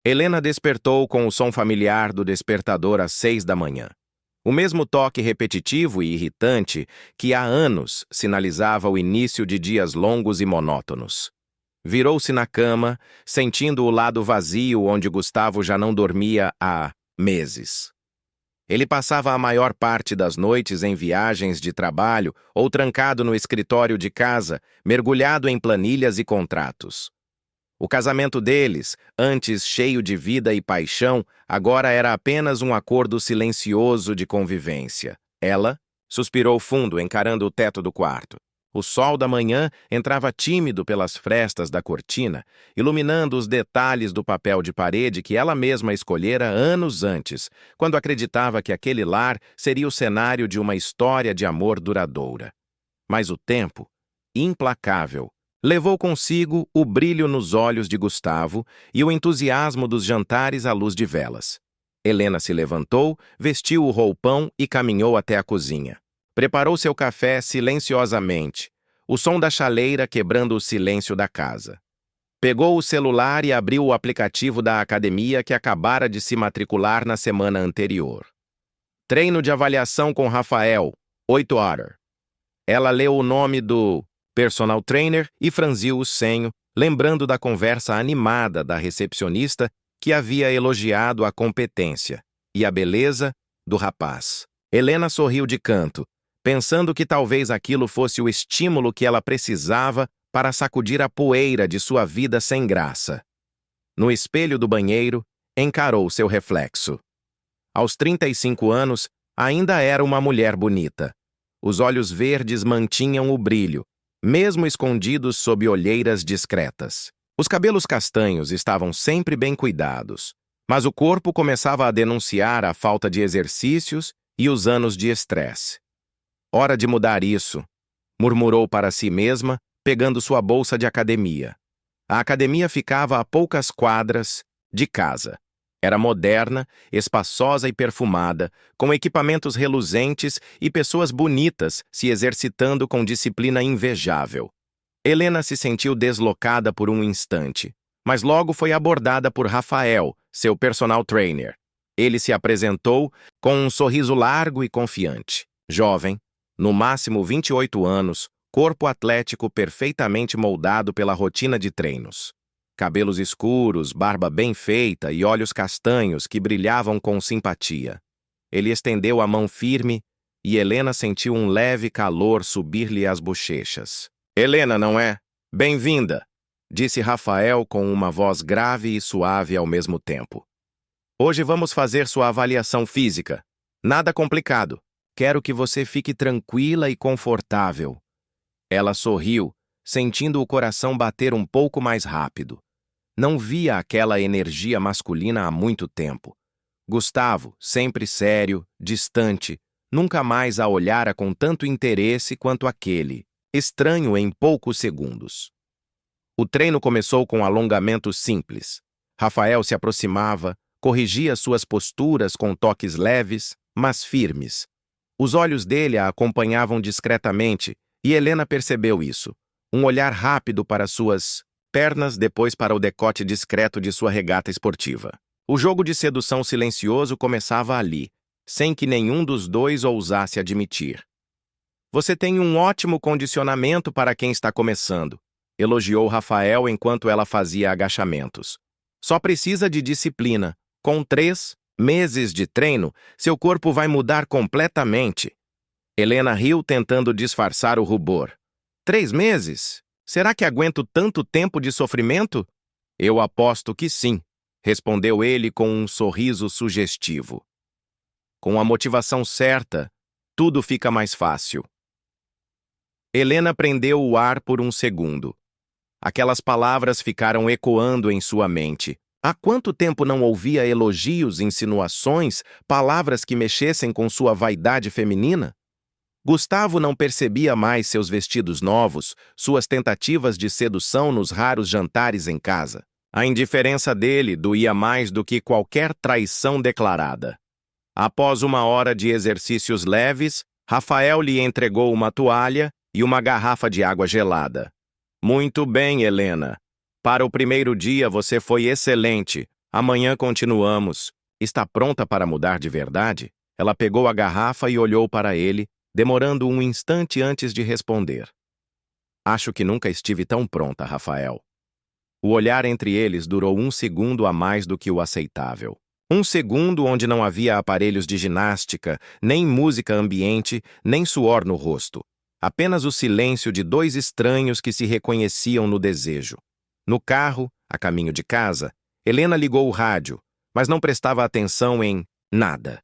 Helena despertou com o som familiar do despertador às 6 da manhã. O mesmo toque repetitivo e irritante que há anos sinalizava o início de dias longos e monótonos. Virou-se na cama, sentindo o lado vazio onde Gustavo já não dormia há meses. Ele passava a maior parte das noites em viagens de trabalho ou trancado no escritório de casa, mergulhado em planilhas e contratos. O casamento deles, antes cheio de vida e paixão, agora era apenas um acordo silencioso de convivência. Ela suspirou fundo, encarando o teto do quarto. O sol da manhã entrava tímido pelas frestas da cortina, iluminando os detalhes do papel de parede que ela mesma escolhera anos antes, quando acreditava que aquele lar seria o cenário de uma história de amor duradoura. Mas o tempo, implacável, levou consigo o brilho nos olhos de Gustavo e o entusiasmo dos jantares à luz de velas. Helena se levantou, vestiu o roupão e caminhou até a cozinha. Preparou seu café silenciosamente, o som da chaleira quebrando o silêncio da casa. Pegou o celular e abriu o aplicativo da academia que acabara de se matricular na semana anterior. Treino de avaliação com Rafael, 8 horas. Ela leu o nome do personal trainer e franziu o senho, lembrando da conversa animada da recepcionista que havia elogiado a competência e a beleza do rapaz. Helena sorriu de canto, pensando que talvez aquilo fosse o estímulo que ela precisava para sacudir a poeira de sua vida sem graça. No espelho do banheiro, encarou seu reflexo. Aos 35 anos, ainda era uma mulher bonita. Os olhos verdes mantinham o brilho, mesmo escondidos sob olheiras discretas. Os cabelos castanhos estavam sempre bem cuidados, mas o corpo começava a denunciar a falta de exercícios e os anos de estresse. Hora de mudar isso, murmurou para si mesma, pegando sua bolsa de academia. A academia ficava a poucas quadras de casa. Era moderna, espaçosa e perfumada, com equipamentos reluzentes e pessoas bonitas se exercitando com disciplina invejável. Helena se sentiu deslocada por um instante, mas logo foi abordada por Rafael, seu personal trainer. Ele se apresentou com um sorriso largo e confiante. Jovem, no máximo 28 anos, corpo atlético perfeitamente moldado pela rotina de treinos. Cabelos escuros, barba bem feita e olhos castanhos que brilhavam com simpatia. Ele estendeu a mão firme e Helena sentiu um leve calor subir-lhe às bochechas. Helena, não é? Bem-vinda, disse Rafael com uma voz grave e suave ao mesmo tempo. Hoje vamos fazer sua avaliação física. Nada complicado. Quero que você fique tranquila e confortável. Ela sorriu, sentindo o coração bater um pouco mais rápido. Não via aquela energia masculina há muito tempo. Gustavo, sempre sério, distante, nunca mais a olhara com tanto interesse quanto aquele, estranho em poucos segundos. O treino começou com alongamentos simples. Rafael se aproximava, corrigia suas posturas com toques leves, mas firmes. Os olhos dele a acompanhavam discretamente e Helena percebeu isso. Um olhar rápido para suas pernas, depois para o decote discreto de sua regata esportiva. O jogo de sedução silencioso começava ali, sem que nenhum dos dois ousasse admitir. Você tem um ótimo condicionamento para quem está começando, elogiou Rafael enquanto ela fazia agachamentos. Só precisa de disciplina. Com 3 meses de treino, seu corpo vai mudar completamente. Helena riu tentando disfarçar o rubor. 3 meses? Será que aguento tanto tempo de sofrimento? Eu aposto que sim, respondeu ele com um sorriso sugestivo. Com a motivação certa, tudo fica mais fácil. Helena prendeu o ar por um segundo. Aquelas palavras ficaram ecoando em sua mente. Há quanto tempo não ouvia elogios, insinuações, palavras que mexessem com sua vaidade feminina? Gustavo não percebia mais seus vestidos novos, suas tentativas de sedução nos raros jantares em casa. A indiferença dele doía mais do que qualquer traição declarada. Após 1 hora de exercícios leves, Rafael lhe entregou uma toalha e uma garrafa de água gelada. Muito bem, Helena. Para o primeiro dia você foi excelente. Amanhã continuamos. Está pronta para mudar de verdade? Ela pegou a garrafa e olhou para ele, demorando um instante antes de responder. Acho que nunca estive tão pronta, Rafael. O olhar entre eles durou um segundo a mais do que o aceitável. Um segundo onde não havia aparelhos de ginástica, nem música ambiente, nem suor no rosto. Apenas o silêncio de dois estranhos que se reconheciam no desejo. No carro, a caminho de casa, Helena ligou o rádio, mas não prestava atenção em nada.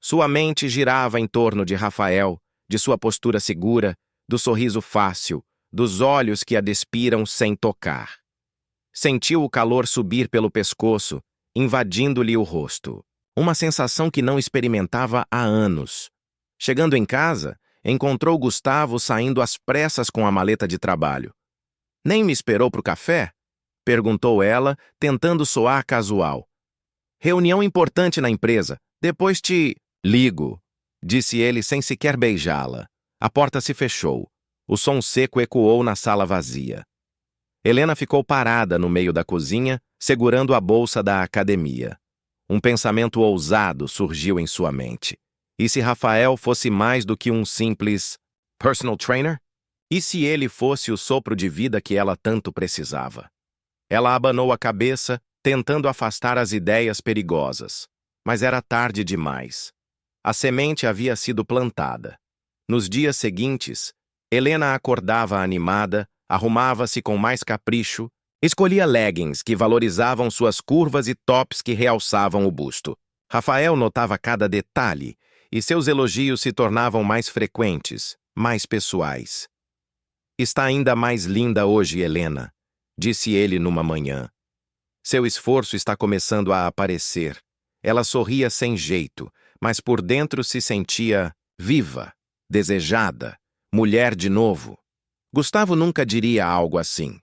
Sua mente girava em torno de Rafael, de sua postura segura, do sorriso fácil, dos olhos que a despiram sem tocar. Sentiu o calor subir pelo pescoço, invadindo-lhe o rosto. Uma sensação que não experimentava há anos. Chegando em casa, encontrou Gustavo saindo às pressas com a maleta de trabalho. Nem me esperou para o café? Perguntou ela, tentando soar casual. Reunião importante na empresa. Depois te ligo, disse ele sem sequer beijá-la. A porta se fechou. O som seco ecoou na sala vazia. Helena ficou parada no meio da cozinha, segurando a bolsa da academia. Um pensamento ousado surgiu em sua mente. E se Rafael fosse mais do que um simples personal trainer? E se ele fosse o sopro de vida que ela tanto precisava? Ela abanou a cabeça, tentando afastar as ideias perigosas. Mas era tarde demais. A semente havia sido plantada. Nos dias seguintes, Helena acordava animada, arrumava-se com mais capricho, escolhia leggings que valorizavam suas curvas e tops que realçavam o busto. Rafael notava cada detalhe, e seus elogios se tornavam mais frequentes, mais pessoais. Está ainda mais linda hoje, Helena, disse ele numa manhã. Seu esforço está começando a aparecer. Ela sorria sem jeito, mas por dentro se sentia viva, desejada, mulher de novo. Gustavo nunca diria algo assim.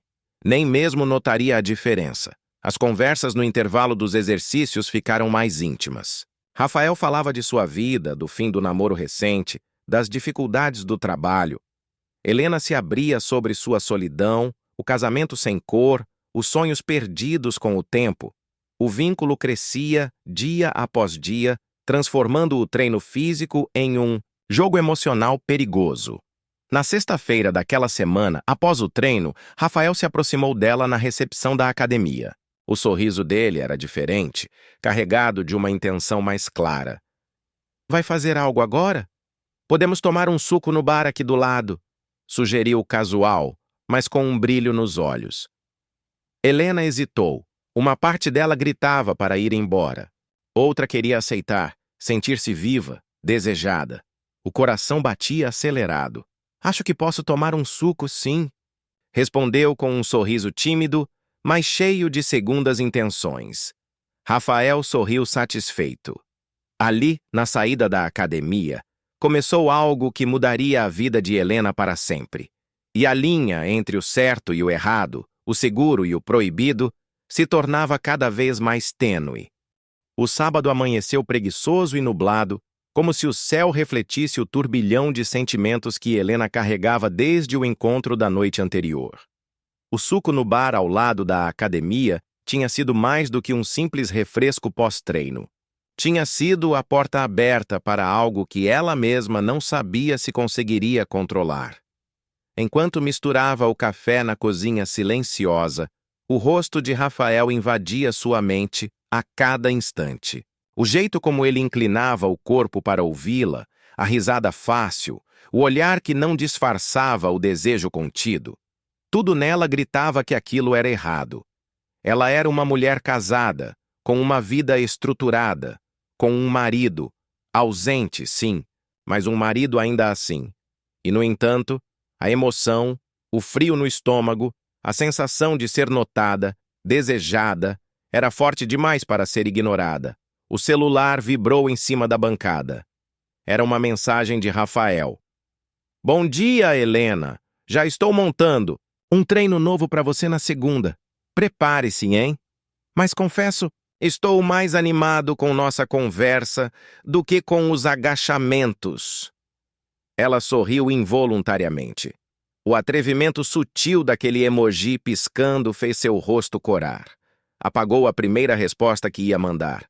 Nem mesmo notaria a diferença. As conversas no intervalo dos exercícios ficaram mais íntimas. Rafael falava de sua vida, do fim do namoro recente, das dificuldades do trabalho. Helena se abria sobre sua solidão, o casamento sem cor, os sonhos perdidos com o tempo. O vínculo crescia dia após dia, transformando o treino físico em um jogo emocional perigoso. Na sexta-feira daquela semana, após o treino, Rafael se aproximou dela na recepção da academia. O sorriso dele era diferente, carregado de uma intenção mais clara. Vai fazer algo agora? Podemos tomar um suco no bar aqui do lado, sugeriu casual, mas com um brilho nos olhos. Helena hesitou. Uma parte dela gritava para ir embora. Outra queria aceitar, sentir-se viva, desejada. O coração batia acelerado. Acho que posso tomar um suco, sim, respondeu com um sorriso tímido, mas cheio de segundas intenções. Rafael sorriu satisfeito. Ali, na saída da academia, começou algo que mudaria a vida de Helena para sempre. E a linha entre o certo e o errado, o seguro e o proibido, se tornava cada vez mais tênue. O sábado amanheceu preguiçoso e nublado, como se o céu refletisse o turbilhão de sentimentos que Helena carregava desde o encontro da noite anterior. O suco no bar ao lado da academia tinha sido mais do que um simples refresco pós-treino. Tinha sido a porta aberta para algo que ela mesma não sabia se conseguiria controlar. Enquanto misturava o café na cozinha silenciosa, o rosto de Rafael invadia sua mente a cada instante. O jeito como ele inclinava o corpo para ouvi-la, a risada fácil, o olhar que não disfarçava o desejo contido. Tudo nela gritava que aquilo era errado. Ela era uma mulher casada, com uma vida estruturada, com um marido, ausente, sim, mas um marido ainda assim. E, no entanto, a emoção, o frio no estômago, a sensação de ser notada, desejada, era forte demais para ser ignorada. O celular vibrou em cima da bancada. Era uma mensagem de Rafael. Bom dia, Helena. Já estou montando. Um treino novo para você na segunda. Prepare-se, hein? Mas confesso, estou mais animado com nossa conversa do que com os agachamentos. Ela sorriu involuntariamente. O atrevimento sutil daquele emoji piscando fez seu rosto corar. Apagou a primeira resposta que ia mandar.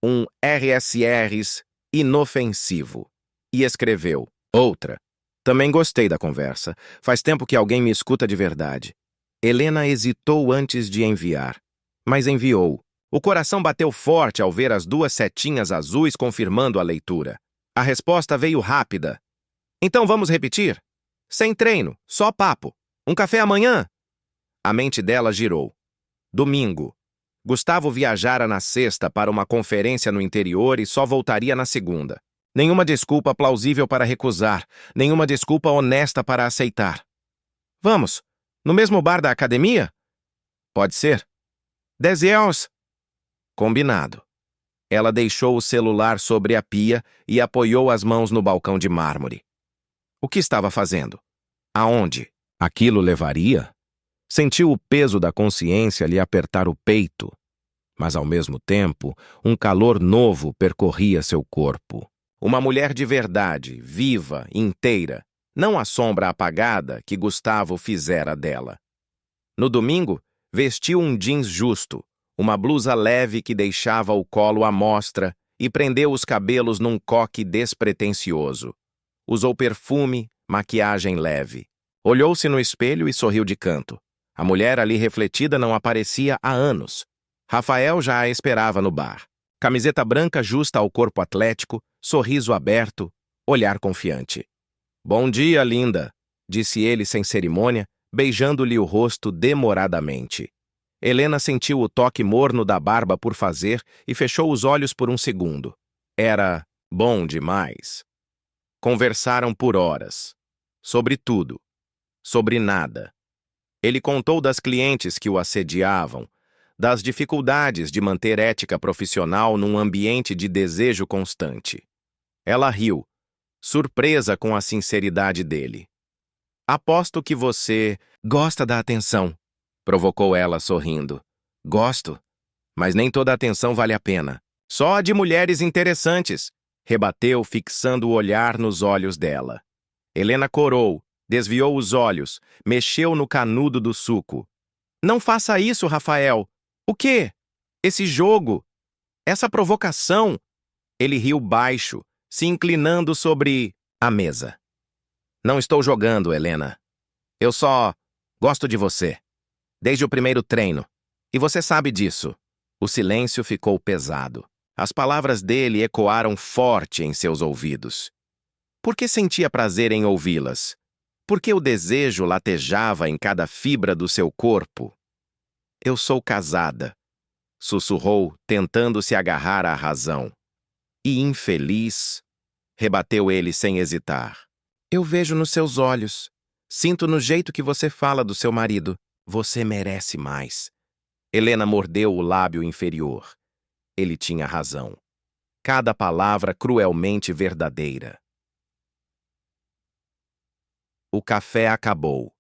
Um RSRs inofensivo. E escreveu outra. Também gostei da conversa. Faz tempo que alguém me escuta de verdade. Helena hesitou antes de enviar, mas enviou. O coração bateu forte ao ver as duas setinhas azuis confirmando a leitura. A resposta veio rápida. Então vamos repetir? Sem treino, só papo. Um café amanhã? A mente dela girou. Domingo. Gustavo viajara na sexta para uma conferência no interior e só voltaria na segunda. Nenhuma desculpa plausível para recusar, nenhuma desculpa honesta para aceitar. Vamos, no mesmo bar da academia? Pode ser. 10 euros. Combinado. Ela deixou o celular sobre a pia e apoiou as mãos no balcão de mármore. O que estava fazendo? Aonde? Aquilo levaria? Sentiu o peso da consciência lhe apertar o peito, mas ao mesmo tempo, um calor novo percorria seu corpo. Uma mulher de verdade, viva, inteira, não a sombra apagada que Gustavo fizera dela. No domingo, vestiu um jeans justo, uma blusa leve que deixava o colo à mostra e prendeu os cabelos num coque despretensioso. Usou perfume, maquiagem leve. Olhou-se no espelho e sorriu de canto. A mulher ali refletida não aparecia há anos. Rafael já a esperava no bar. Camiseta branca justa ao corpo atlético, sorriso aberto, olhar confiante. Bom dia, linda, disse ele sem cerimônia, beijando-lhe o rosto demoradamente. Helena sentiu o toque morno da barba por fazer e fechou os olhos por um segundo. Era bom demais. Conversaram por horas. Sobre tudo. Sobre nada. Ele contou das clientes que o assediavam, das dificuldades de manter ética profissional num ambiente de desejo constante. Ela riu, surpresa com a sinceridade dele. Aposto que você gosta da atenção, provocou ela sorrindo. Gosto, mas nem toda atenção vale a pena. Só a de mulheres interessantes, rebateu, fixando o olhar nos olhos dela. Helena corou, desviou os olhos, mexeu no canudo do suco. Não faça isso, Rafael. O quê? Esse jogo? Essa provocação? Ele riu baixo, se inclinando sobre a mesa. Não estou jogando, Helena. Eu só gosto de você. Desde o primeiro treino. E você sabe disso. O silêncio ficou pesado. As palavras dele ecoaram forte em seus ouvidos. Por que sentia prazer em ouvi-las? Por que o desejo latejava em cada fibra do seu corpo? Eu sou casada, sussurrou, tentando se agarrar à razão. E infeliz, rebateu ele sem hesitar. Eu vejo nos seus olhos. Sinto no jeito que você fala do seu marido. Você merece mais. Helena mordeu o lábio inferior. Ele tinha razão. Cada palavra cruelmente verdadeira. O café acabou.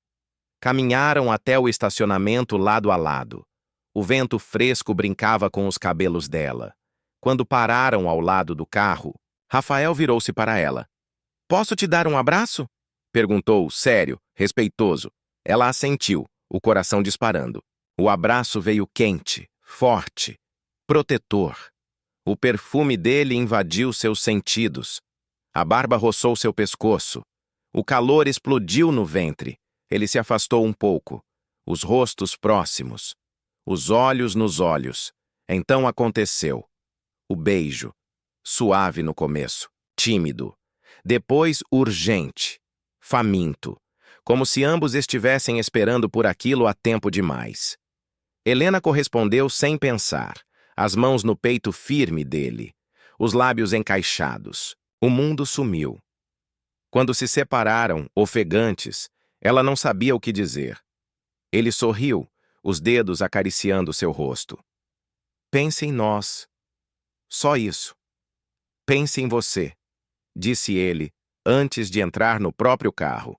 Caminharam até o estacionamento lado a lado. O vento fresco brincava com os cabelos dela. Quando pararam ao lado do carro, Rafael virou-se para ela. Posso te dar um abraço? Perguntou, sério, respeitoso. Ela assentiu, o coração disparando. O abraço veio quente, forte, protetor. O perfume dele invadiu seus sentidos. A barba roçou seu pescoço. O calor explodiu no ventre. Ele se afastou um pouco. Os rostos próximos. Os olhos nos olhos. Então aconteceu. O beijo. Suave no começo. Tímido. Depois urgente. Faminto. Como se ambos estivessem esperando por aquilo há tempo demais. Helena correspondeu sem pensar. As mãos no peito firme dele. Os lábios encaixados. O mundo sumiu. Quando se separaram, ofegantes, ela não sabia o que dizer. Ele sorriu, os dedos acariciando seu rosto. Pense em nós. Só isso. Pense em você, disse ele, antes de entrar no próprio carro.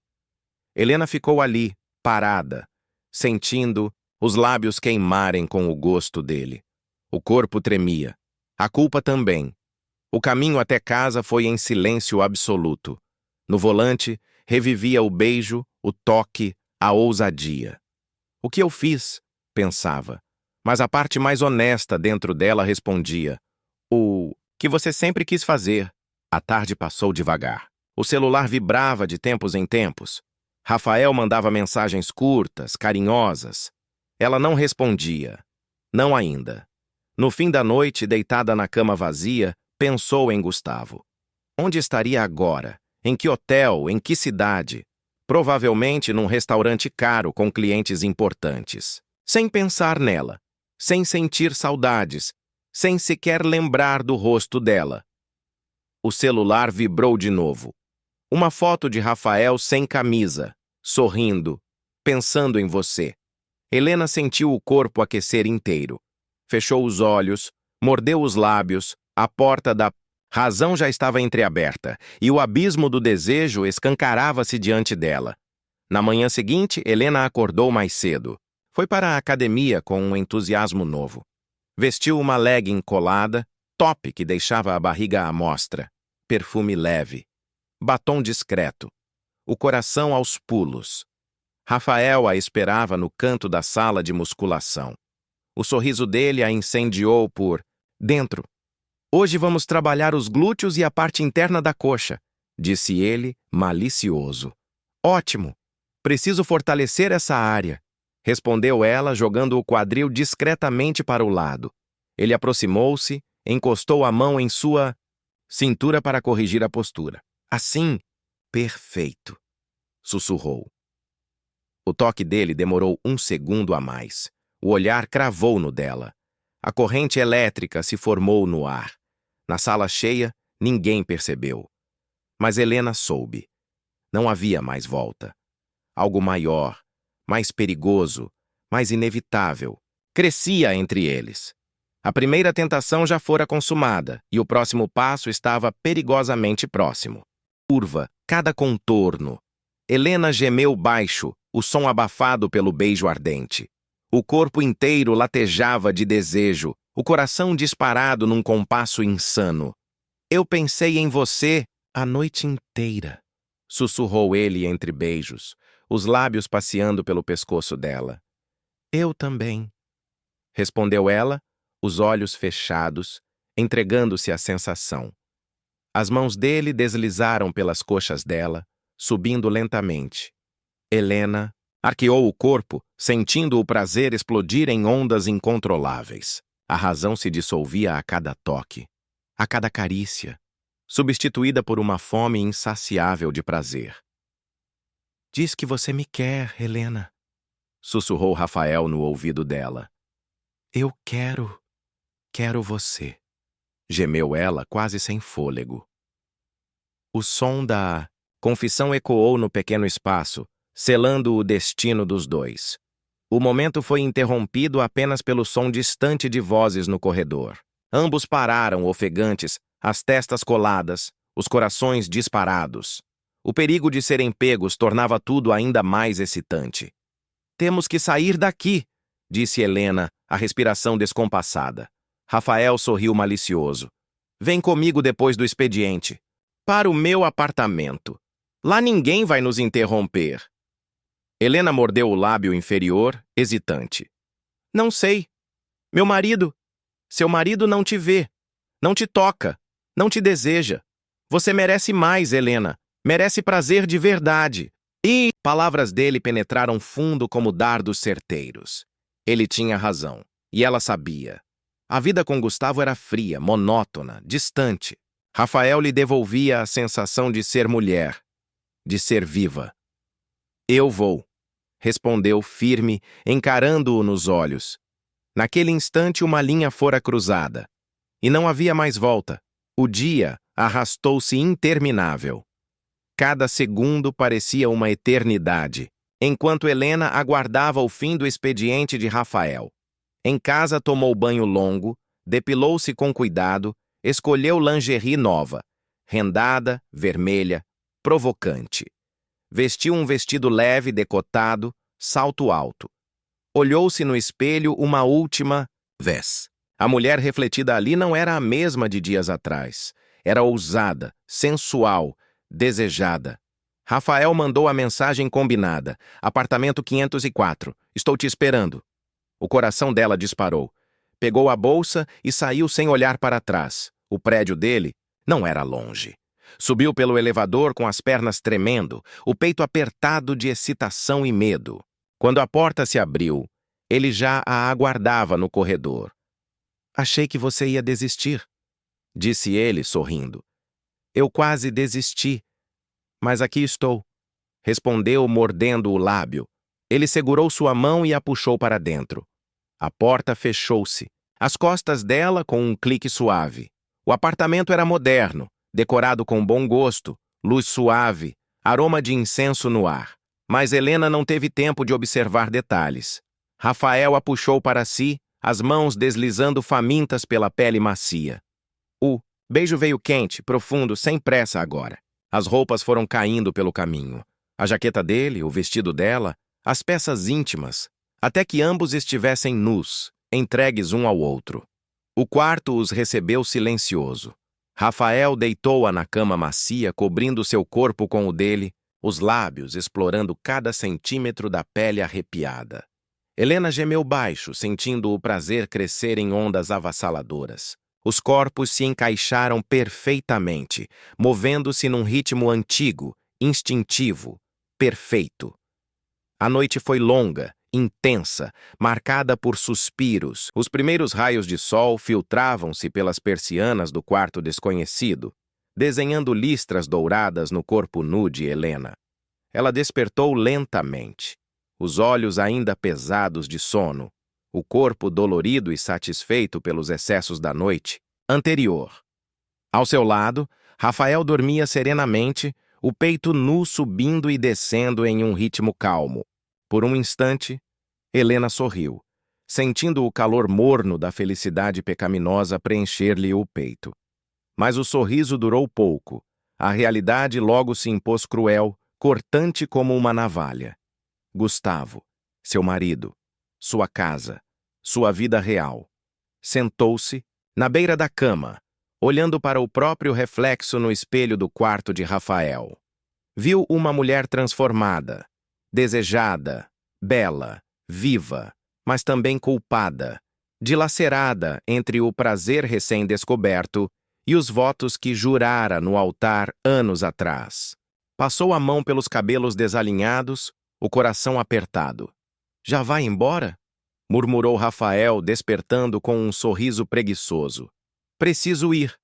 Helena ficou ali, parada, sentindo os lábios queimarem com o gosto dele. O corpo tremia. A culpa também. O caminho até casa foi em silêncio absoluto. No volante, revivia o beijo, o toque, a ousadia. O que eu fiz? Pensava. Mas a parte mais honesta dentro dela respondia: o que você sempre quis fazer. A tarde passou devagar. O celular vibrava de tempos em tempos. Rafael mandava mensagens curtas, carinhosas. Ela não respondia. Não ainda. No fim da noite, deitada na cama vazia, pensou em Gustavo. Onde estaria agora? Em que hotel? Em que cidade? Provavelmente num restaurante caro com clientes importantes. Sem pensar nela, sem sentir saudades, sem sequer lembrar do rosto dela. O celular vibrou de novo. Uma foto de Rafael sem camisa, sorrindo, pensando em você. Helena sentiu o corpo aquecer inteiro. Fechou os olhos, mordeu os lábios, a porta da razão já estava entreaberta e o abismo do desejo escancarava-se diante dela. Na manhã seguinte, Helena acordou mais cedo. Foi para a academia com um entusiasmo novo. Vestiu uma legging colada, top que deixava a barriga à mostra, perfume leve, batom discreto, o coração aos pulos. Rafael a esperava no canto da sala de musculação. O sorriso dele a incendiou por dentro. Hoje vamos trabalhar os glúteos e a parte interna da coxa, disse ele, malicioso. Ótimo! Preciso fortalecer essa área, respondeu ela, jogando o quadril discretamente para o lado. Ele aproximou-se, encostou a mão em sua cintura para corrigir a postura. Assim, perfeito, sussurrou. O toque dele demorou 1 segundo a mais. O olhar cravou no dela. A corrente elétrica se formou no ar. Na sala cheia, ninguém percebeu. Mas Helena soube. Não havia mais volta. Algo maior, mais perigoso, mais inevitável, crescia entre eles. A primeira tentação já fora consumada e o próximo passo estava perigosamente próximo. Curva, cada contorno. Helena gemeu baixo, o som abafado pelo beijo ardente. O corpo inteiro latejava de desejo, o coração disparado num compasso insano. Eu pensei em você a noite inteira, sussurrou ele entre beijos, os lábios passeando pelo pescoço dela. Eu também, respondeu ela, os olhos fechados, entregando-se à sensação. As mãos dele deslizaram pelas coxas dela, subindo lentamente. Helena arqueou o corpo, sentindo o prazer explodir em ondas incontroláveis. A razão se dissolvia a cada toque, a cada carícia, substituída por uma fome insaciável de prazer. Diz que você me quer, Helena, sussurrou Rafael no ouvido dela. Eu quero você, gemeu ela quase sem fôlego. O som da confissão ecoou no pequeno espaço, selando o destino dos dois. O momento foi interrompido apenas pelo som distante de vozes no corredor. Ambos pararam, ofegantes, as testas coladas, os corações disparados. O perigo de serem pegos tornava tudo ainda mais excitante. Temos que sair daqui, disse Helena, a respiração descompassada. Rafael sorriu malicioso. Vem comigo depois do expediente. Para o meu apartamento. Lá ninguém vai nos interromper. Helena mordeu o lábio inferior, hesitante. Não sei. Meu marido. Seu marido não te vê. Não te toca. Não te deseja. Você merece mais, Helena. Merece prazer de verdade. E palavras dele penetraram fundo como dardos certeiros. Ele tinha razão. E ela sabia. A vida com Gustavo era fria, monótona, distante. Rafael lhe devolvia a sensação de ser mulher, de ser viva. Eu vou, respondeu firme, encarando-o nos olhos. Naquele instante uma linha fora cruzada. E não havia mais volta. O dia arrastou-se interminável. Cada segundo parecia uma eternidade, enquanto Helena aguardava o fim do expediente de Rafael. Em casa tomou banho longo, depilou-se com cuidado, escolheu lingerie nova, rendada, vermelha, provocante. Vestiu um vestido leve, decotado, salto alto. Olhou-se no espelho uma última vez. A mulher refletida ali não era a mesma de dias atrás. Era ousada, sensual, desejada. Rafael mandou a mensagem combinada. Apartamento 504. Estou te esperando. O coração dela disparou. Pegou a bolsa e saiu sem olhar para trás. O prédio dele não era longe. Subiu pelo elevador com as pernas tremendo, o peito apertado de excitação e medo. Quando a porta se abriu, ele já a aguardava no corredor. "Achei que você ia desistir", disse ele, sorrindo. "Eu quase desisti, mas aqui estou", respondeu, mordendo o lábio. Ele segurou sua mão e a puxou para dentro. A porta fechou-se, às costas dela com um clique suave. O apartamento era moderno, decorado com bom gosto, luz suave, aroma de incenso no ar. Mas Helena não teve tempo de observar detalhes. Rafael a puxou para si, as mãos deslizando famintas pela pele macia. O beijo veio quente, profundo, sem pressa agora. As roupas foram caindo pelo caminho. A jaqueta dele, o vestido dela, as peças íntimas, até que ambos estivessem nus, entregues um ao outro. O quarto os recebeu silencioso. Rafael deitou-a na cama macia, cobrindo seu corpo com o dele, os lábios explorando cada centímetro da pele arrepiada. Helena gemeu baixo, sentindo o prazer crescer em ondas avassaladoras. Os corpos se encaixaram perfeitamente, movendo-se num ritmo antigo, instintivo, perfeito. A noite foi longa, intensa, marcada por suspiros. Os primeiros raios de sol filtravam-se pelas persianas do quarto desconhecido, desenhando listras douradas no corpo nu de Helena. Ela despertou lentamente, os olhos ainda pesados de sono, o corpo dolorido e satisfeito pelos excessos da noite anterior. Ao seu lado, Rafael dormia serenamente, o peito nu subindo e descendo em um ritmo calmo. Por um instante, Helena sorriu, sentindo o calor morno da felicidade pecaminosa preencher-lhe o peito. Mas o sorriso durou pouco. A realidade logo se impôs cruel, cortante como uma navalha. Gustavo, seu marido, sua casa, sua vida real. Sentou-se, na beira da cama, olhando para o próprio reflexo no espelho do quarto de Rafael. Viu uma mulher transformada, desejada, bela, viva, mas também culpada, dilacerada entre o prazer recém-descoberto e os votos que jurara no altar anos atrás. Passou a mão pelos cabelos desalinhados, o coração apertado. "Já vai embora?" murmurou Rafael, despertando com um sorriso preguiçoso. "Preciso ir.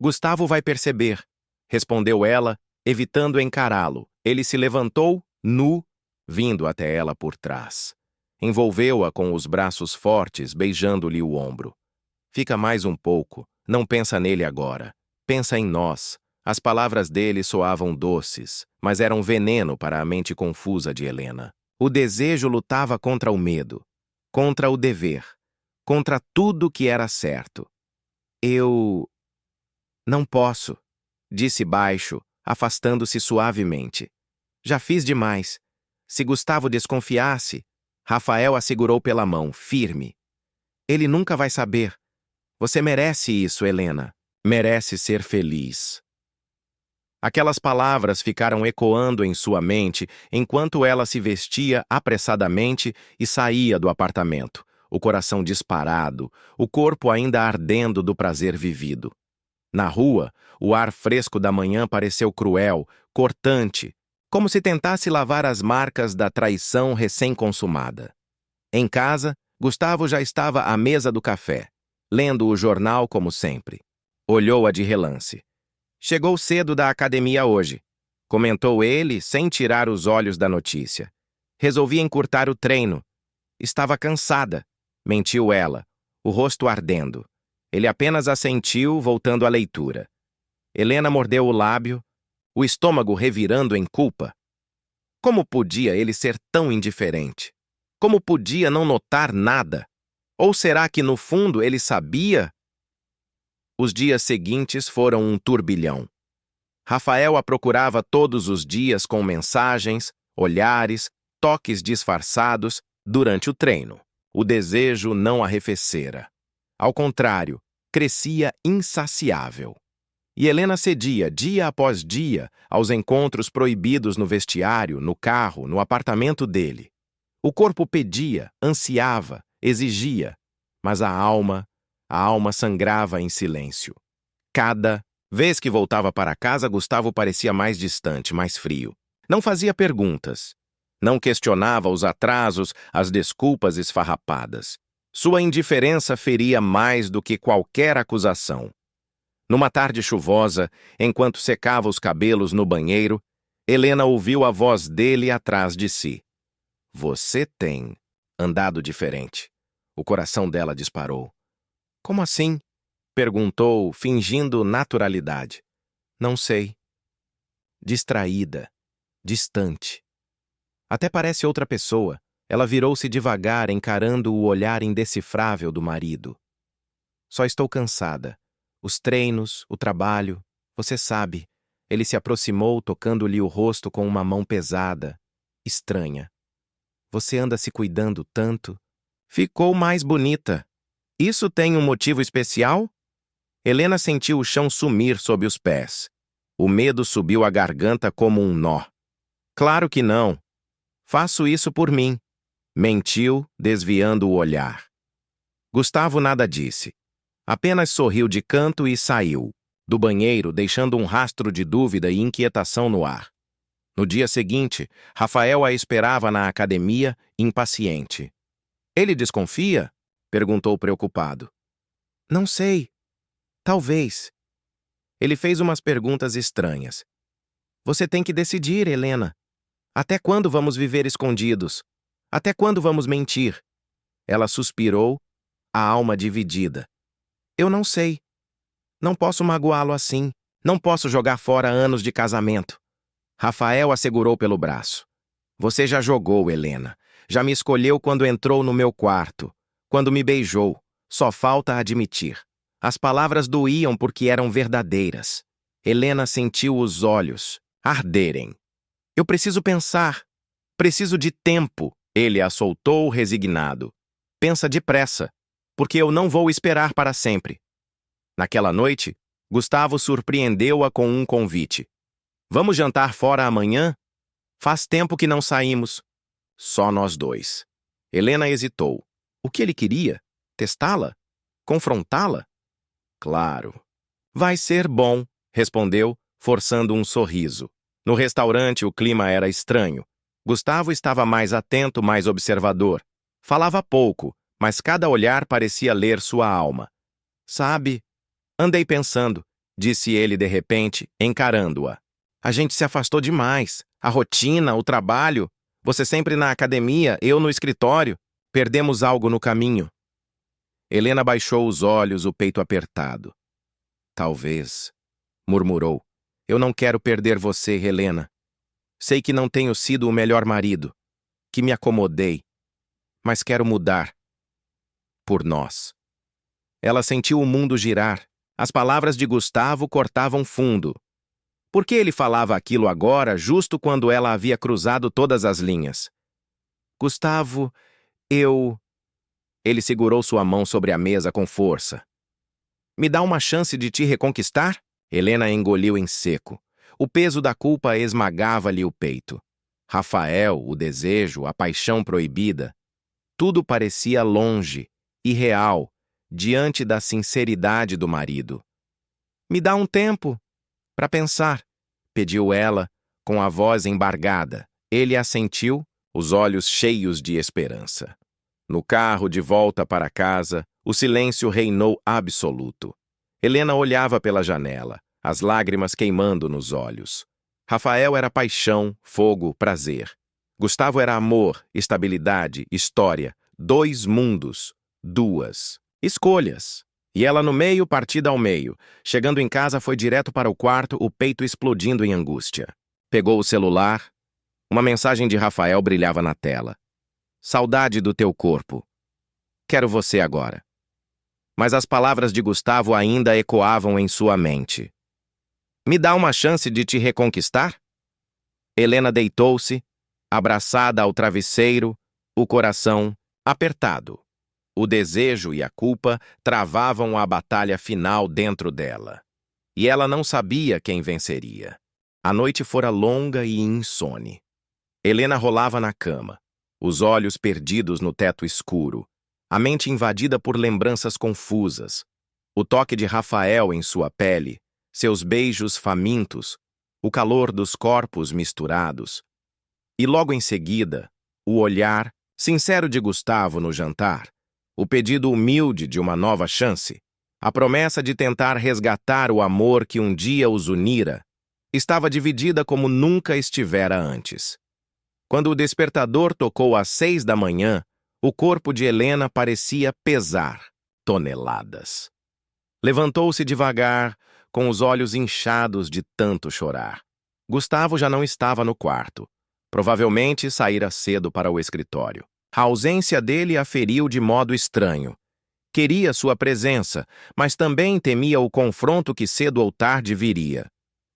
Gustavo vai perceber", respondeu ela, evitando encará-lo. Ele se levantou, nu, vindo até ela por trás. Envolveu-a com os braços fortes, beijando-lhe o ombro. "Fica mais um pouco. Não pensa nele agora. Pensa em nós." As palavras dele soavam doces, mas eram veneno para a mente confusa de Helena. O desejo lutava contra o medo, contra o dever, contra tudo que era certo. "Eu não posso", disse baixo, afastando-se suavemente. "Já fiz demais. Se Gustavo desconfiasse..." Rafael a segurou pela mão, firme. "Ele nunca vai saber. Você merece isso, Helena. Merece ser feliz." Aquelas palavras ficaram ecoando em sua mente enquanto ela se vestia apressadamente e saía do apartamento, o coração disparado, o corpo ainda ardendo do prazer vivido. Na rua, o ar fresco da manhã pareceu cruel, cortante, como se tentasse lavar as marcas da traição recém-consumada. Em casa, Gustavo já estava à mesa do café, lendo o jornal como sempre. Olhou-a de relance. "Chegou cedo da academia hoje", comentou ele, sem tirar os olhos da notícia. "Resolvi encurtar o treino. Estava cansada", mentiu ela, o rosto ardendo. Ele apenas assentiu, voltando à leitura. Helena mordeu o lábio, o estômago revirando em culpa. Como podia ele ser tão indiferente? Como podia não notar nada? Ou será que, no fundo, ele sabia? Os dias seguintes foram um turbilhão. Rafael a procurava todos os dias com mensagens, olhares, toques disfarçados durante o treino. O desejo não arrefecera. Ao contrário, crescia insaciável. E Helena cedia, dia após dia, aos encontros proibidos no vestiário, no carro, no apartamento dele. O corpo pedia, ansiava, exigia, mas a alma sangrava em silêncio. Cada vez que voltava para casa, Gustavo parecia mais distante, mais frio. Não fazia perguntas. Não questionava os atrasos, as desculpas esfarrapadas. Sua indiferença feria mais do que qualquer acusação. Numa tarde chuvosa, enquanto secava os cabelos no banheiro, Helena ouviu a voz dele atrás de si. Você tem andado diferente. O coração dela disparou. Como assim? Perguntou, fingindo naturalidade. Não sei. Distraída, distante. Até parece outra pessoa. Ela virou-se devagar, encarando o olhar indecifrável do marido. Só estou cansada. Os treinos, o trabalho, você sabe. Ele se aproximou, tocando-lhe o rosto com uma mão pesada, estranha. Você anda se cuidando tanto. Ficou mais bonita. Isso tem um motivo especial? Helena sentiu o chão sumir sob os pés. O medo subiu à garganta como um nó. Claro que não. Faço isso por mim. Mentiu, desviando o olhar. Gustavo nada disse. Apenas sorriu de canto e saiu do banheiro, deixando um rastro de dúvida e inquietação no ar. No dia seguinte, Rafael a esperava na academia, impaciente. Ele desconfia? Perguntou preocupado. Não sei. Talvez. Ele fez umas perguntas estranhas. Você tem que decidir, Helena. Até quando vamos viver escondidos? Até quando vamos mentir? Ela suspirou, a alma dividida. Eu não sei. Não posso magoá-lo assim. Não posso jogar fora anos de casamento. Rafael a segurou pelo braço. Você já jogou, Helena. Já me escolheu quando entrou no meu quarto. Quando me beijou. Só falta admitir. As palavras doíam porque eram verdadeiras. Helena sentiu os olhos arderem. Eu preciso pensar. Preciso de tempo. Ele a soltou resignado. Pensa depressa, porque eu não vou esperar para sempre. Naquela noite, Gustavo surpreendeu-a com um convite. Vamos jantar fora amanhã? Faz tempo que não saímos. Só nós dois. Helena hesitou. O que ele queria? Testá-la? Confrontá-la? Claro. Vai ser bom, respondeu, forçando um sorriso. No restaurante, o clima era estranho. Gustavo estava mais atento, mais observador. Falava pouco, mas cada olhar parecia ler sua alma. Sabe, andei pensando, disse ele de repente, encarando-a. A gente se afastou demais. A rotina, o trabalho. Você sempre na academia, eu no escritório. Perdemos algo no caminho. Helena baixou os olhos, o peito apertado. Talvez, murmurou. Eu não quero perder você, Helena. Sei que não tenho sido o melhor marido, que me acomodei, mas quero mudar. Por nós. Ela sentiu o mundo girar. As palavras de Gustavo cortavam fundo. Por que ele falava aquilo agora, justo quando ela havia cruzado todas as linhas? Gustavo, eu... Ele segurou sua mão sobre a mesa com força. Me dá uma chance de te reconquistar? Helena engoliu em seco. O peso da culpa esmagava-lhe o peito. Rafael, o desejo, a paixão proibida. Tudo parecia longe, irreal, diante da sinceridade do marido. Me dá um tempo para pensar, pediu ela, com a voz embargada. Ele assentiu, os olhos cheios de esperança. No carro de volta para casa, o silêncio reinou absoluto. Helena olhava pela janela, as lágrimas queimando nos olhos. Rafael era paixão, fogo, prazer. Gustavo era amor, estabilidade, história. 2 mundos, 2 escolhas. E ela no meio, partida ao meio. Chegando em casa, foi direto para o quarto, o peito explodindo em angústia. Pegou o celular. Uma mensagem de Rafael brilhava na tela. Saudade do teu corpo. Quero você agora. Mas as palavras de Gustavo ainda ecoavam em sua mente. Me dá uma chance de te reconquistar? Helena deitou-se, abraçada ao travesseiro, o coração apertado. O desejo e a culpa travavam a batalha final dentro dela. E ela não sabia quem venceria. A noite fora longa e insone. Helena rolava na cama, os olhos perdidos no teto escuro. a mente invadida por lembranças confusas, o toque de Rafael em sua pele, seus beijos famintos, o calor dos corpos misturados. E logo em seguida, o olhar sincero de Gustavo no jantar, o pedido humilde de uma nova chance, a promessa de tentar resgatar o amor que um dia os unira, estava dividida como nunca estivera antes. Quando o despertador tocou às 6 da manhã, o corpo de Helena parecia pesar toneladas. Levantou-se devagar, com os olhos inchados de tanto chorar. Gustavo já não estava no quarto. Provavelmente saíra cedo para o escritório. A ausência dele a feriu de modo estranho. Queria sua presença, mas também temia o confronto que cedo ou tarde viria.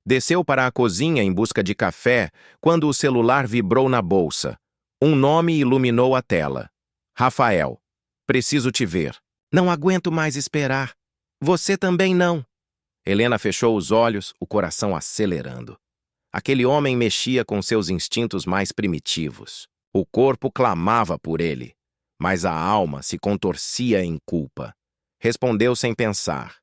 Desceu para a cozinha em busca de café quando o celular vibrou na bolsa. Um nome iluminou a tela. Rafael. Preciso te ver. Não aguento mais esperar. Você também não. Helena fechou os olhos, o coração acelerando. Aquele homem mexia com seus instintos mais primitivos. O corpo clamava por ele, mas a alma se contorcia em culpa. Respondeu sem pensar.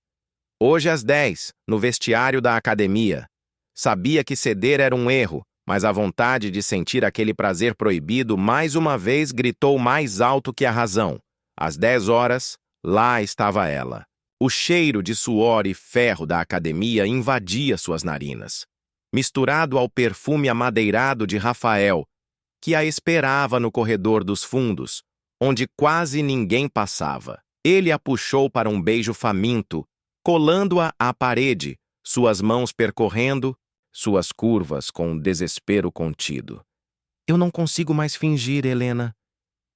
Hoje às 10, no vestiário da academia. Sabia que ceder era um erro, mas a vontade de sentir aquele prazer proibido mais uma vez gritou mais alto que a razão. Às 10 horas, lá estava ela. O cheiro de suor e ferro da academia invadia suas narinas, misturado ao perfume amadeirado de Rafael, que a esperava no corredor dos fundos, onde quase ninguém passava. Ele a puxou para um beijo faminto, colando-a à parede, suas mãos percorrendo, suas curvas com desespero contido. Eu não consigo mais fingir, Helena.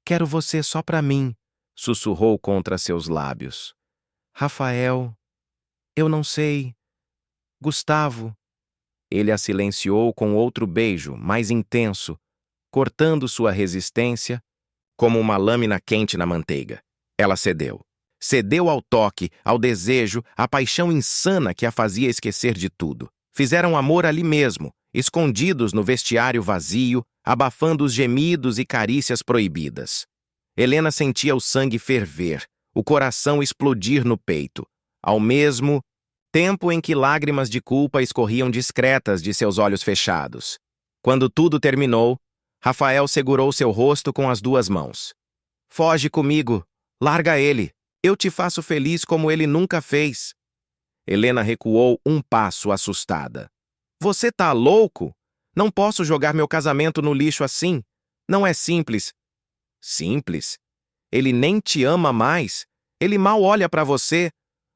Quero você só para mim, sussurrou contra seus lábios. Rafael, eu não sei. Gustavo. Ele a silenciou com outro beijo, mais intenso, cortando sua resistência como uma lâmina quente na manteiga. Ela cedeu. Cedeu ao toque, ao desejo, à paixão insana que a fazia esquecer de tudo. Fizeram amor ali mesmo, escondidos no vestiário vazio, abafando os gemidos e carícias proibidas. Helena sentia o sangue ferver, o coração explodir no peito, ao mesmo tempo em que lágrimas de culpa escorriam discretas de seus olhos fechados. Quando tudo terminou, Rafael segurou seu rosto com as duas mãos. Foge comigo, larga ele, eu te faço feliz como ele nunca fez. Helena recuou um passo assustada. Você tá louco? Não posso jogar meu casamento no lixo assim. Não é simples. Simples? Ele nem te ama mais. Ele mal olha para você.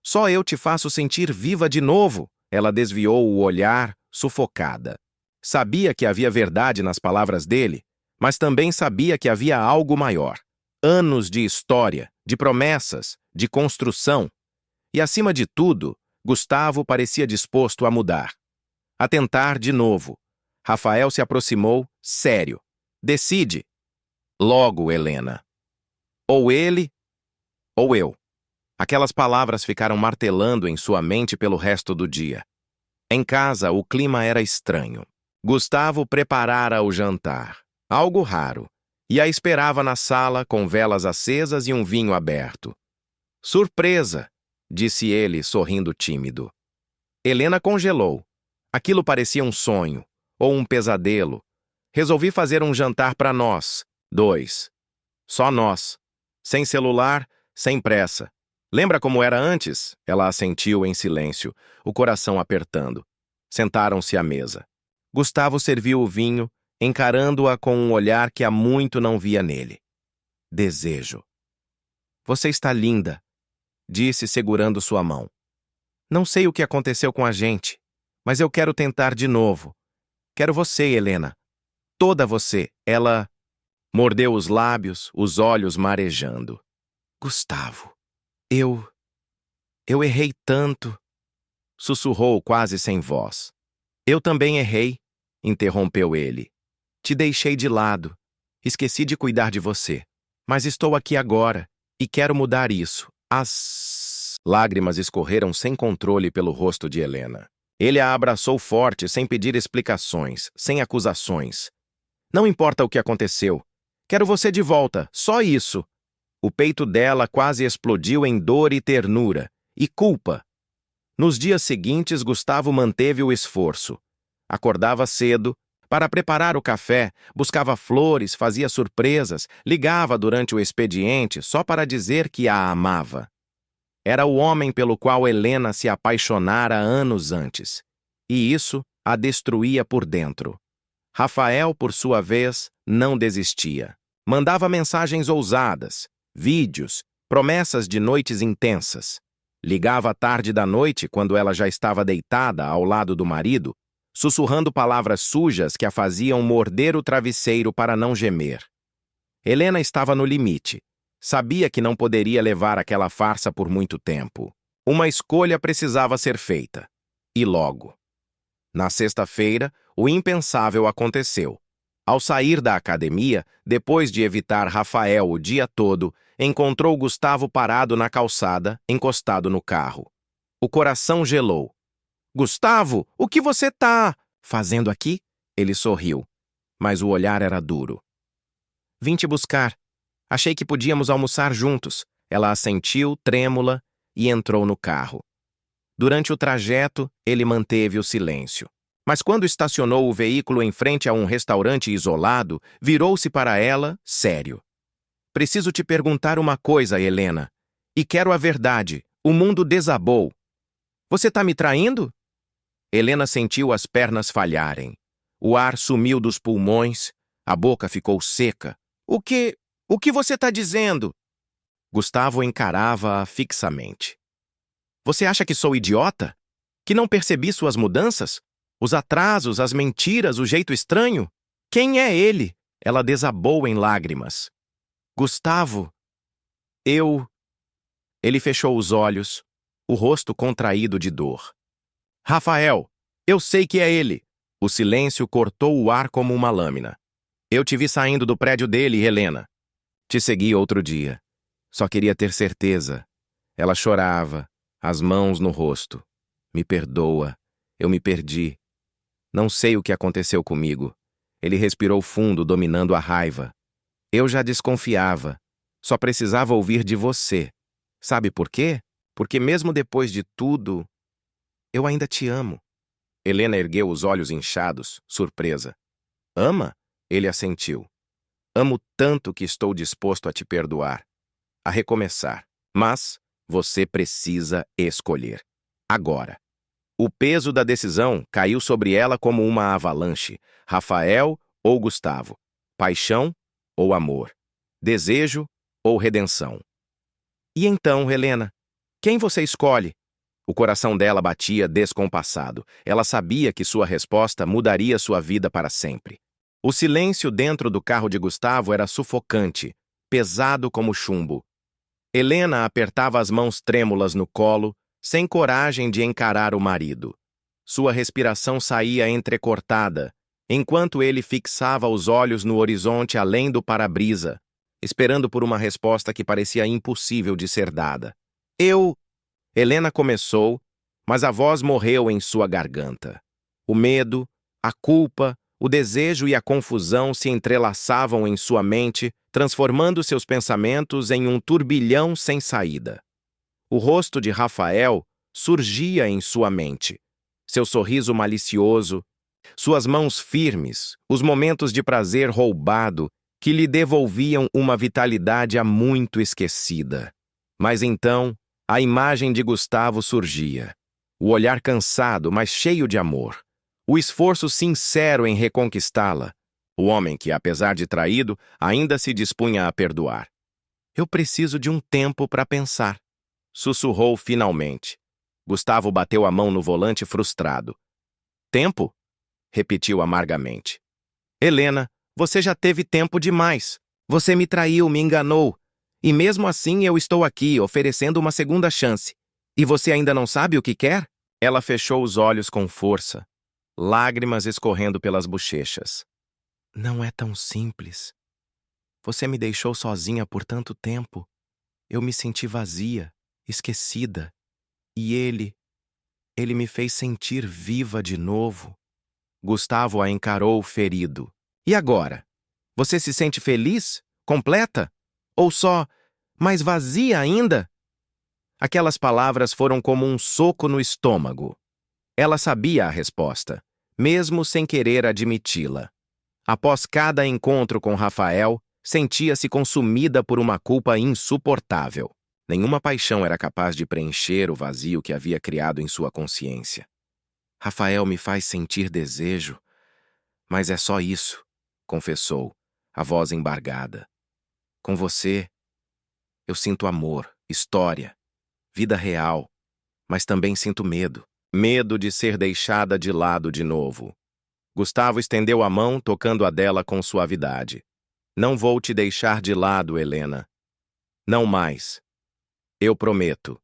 Só eu te faço sentir viva de novo. Ela desviou o olhar, sufocada. Sabia que havia verdade nas palavras dele, mas também sabia que havia algo maior. Anos de história, de promessas, de construção. E, acima de tudo, Gustavo parecia disposto a mudar. A tentar de novo. Rafael se aproximou, sério. Decide. Logo, Helena. Ou ele, ou eu. Aquelas palavras ficaram martelando em sua mente pelo resto do dia. Em casa, o clima era estranho. Gustavo preparara o jantar, algo raro, e a esperava na sala com velas acesas e um vinho aberto. Surpresa, disse ele, sorrindo tímido. Helena congelou. Aquilo parecia um sonho, ou um pesadelo. Resolvi fazer um jantar para nós, dois. Só nós. Sem celular, sem pressa. Lembra como era antes? Ela assentiu em silêncio, o coração apertando. Sentaram-se à mesa. Gustavo serviu o vinho, encarando-a com um olhar que há muito não via nele. Desejo. Você está linda, disse segurando sua mão. Não sei o que aconteceu com a gente, mas eu quero tentar de novo. Quero você, Helena. Toda você. Ela mordeu os lábios, os olhos marejando. Gustavo, eu errei tanto, sussurrou quase sem voz. Eu também errei, interrompeu ele. Te deixei de lado, esqueci de cuidar de você. Mas estou aqui agora e quero mudar isso. As lágrimas escorreram sem controle pelo rosto de Helena. Ele a abraçou forte, sem pedir explicações, sem acusações. Não importa o que aconteceu. Quero você de volta, só isso. O peito dela quase explodiu em dor e ternura, e culpa. Nos dias seguintes, Gustavo manteve o esforço. Acordava cedo, para preparar o café, buscava flores, fazia surpresas, ligava durante o expediente só para dizer que a amava. Era o homem pelo qual Helena se apaixonara anos antes. E isso a destruía por dentro. Rafael, por sua vez, não desistia. Mandava mensagens ousadas, vídeos, promessas de noites intensas. Ligava à tarde da noite, quando ela já estava deitada ao lado do marido, sussurrando palavras sujas que a faziam morder o travesseiro para não gemer. Helena estava no limite. Sabia que não poderia levar aquela farsa por muito tempo. Uma escolha precisava ser feita. E logo. Na sexta-feira, o impensável aconteceu. Ao sair da academia, depois de evitar Rafael o dia todo, encontrou Gustavo parado na calçada, encostado no carro. O coração gelou. "Gustavo, o que você tá fazendo aqui?" Ele sorriu, mas o olhar era duro. "Vim te buscar. Achei que podíamos almoçar juntos." Ela assentiu, trêmula, e entrou no carro. Durante o trajeto, ele manteve o silêncio. Mas quando estacionou o veículo em frente a um restaurante isolado, virou-se para ela, sério. "Preciso te perguntar uma coisa, Helena. E quero a verdade. O mundo desabou. Você tá me traindo?" Helena sentiu as pernas falharem. O ar sumiu dos pulmões, a boca ficou seca. O que você tá dizendo?" Gustavo encarava-a fixamente. "Você acha que sou idiota? Que não percebi suas mudanças? Os atrasos, as mentiras, o jeito estranho? Quem é ele?" Ela desabou em lágrimas. "Gustavo, eu..." Ele fechou os olhos, o rosto contraído de dor. "Rafael, eu sei que é ele." O silêncio cortou o ar como uma lâmina. "Eu te vi saindo do prédio dele, Helena. Te segui outro dia. Só queria ter certeza." Ela chorava, as mãos no rosto. "Me perdoa. Eu me perdi. Não sei o que aconteceu comigo." Ele respirou fundo, dominando a raiva. "Eu já desconfiava. Só precisava ouvir de você. Sabe por quê? Porque mesmo depois de tudo, eu ainda te amo." Helena ergueu os olhos inchados, surpresa. "Ama?" Ele assentiu. "Amo tanto que estou disposto a te perdoar, a recomeçar. Mas você precisa escolher. Agora." O peso da decisão caiu sobre ela como uma avalanche. Rafael ou Gustavo? Paixão ou amor? Desejo ou redenção? "E então, Helena, quem você escolhe?" O coração dela batia descompassado. Ela sabia que sua resposta mudaria sua vida para sempre. O silêncio dentro do carro de Gustavo era sufocante, pesado como chumbo. Helena apertava as mãos trêmulas no colo, sem coragem de encarar o marido. Sua respiração saía entrecortada, enquanto ele fixava os olhos no horizonte além do para-brisa, esperando por uma resposta que parecia impossível de ser dada. "Eu..." Helena começou, mas a voz morreu em sua garganta. O medo, a culpa, o desejo e a confusão se entrelaçavam em sua mente, transformando seus pensamentos em um turbilhão sem saída. O rosto de Rafael surgia em sua mente. Seu sorriso malicioso, suas mãos firmes, os momentos de prazer roubado que lhe devolviam uma vitalidade há muito esquecida. Mas então, a imagem de Gustavo surgia. O olhar cansado, mas cheio de amor. O esforço sincero em reconquistá-la. O homem que, apesar de traído, ainda se dispunha a perdoar. "Eu preciso de um tempo para pensar", sussurrou finalmente. Gustavo bateu a mão no volante frustrado. "Tempo?" repetiu amargamente. "Helena, você já teve tempo demais. Você me traiu, me enganou. E mesmo assim eu estou aqui, oferecendo uma segunda chance. E você ainda não sabe o que quer?" Ela fechou os olhos com força, lágrimas escorrendo pelas bochechas. "Não é tão simples. Você me deixou sozinha por tanto tempo. Eu me senti vazia, esquecida. E ele me fez sentir viva de novo." Gustavo a encarou ferido. "E agora? Você se sente feliz? Completa? Ou só Mas vazia ainda? Aquelas palavras foram como um soco no estômago. Ela sabia a resposta, mesmo sem querer admiti-la. Após cada encontro com Rafael, sentia-se consumida por uma culpa insuportável. Nenhuma paixão era capaz de preencher o vazio que havia criado em sua consciência. Rafael me faz sentir desejo, mas é só isso, confessou, a voz embargada. Com você, eu sinto amor, história, vida real, mas também sinto medo. Medo de ser deixada de lado de novo. Gustavo estendeu a mão, tocando a dela com suavidade. Não vou te deixar de lado, Helena. Não mais. Eu prometo.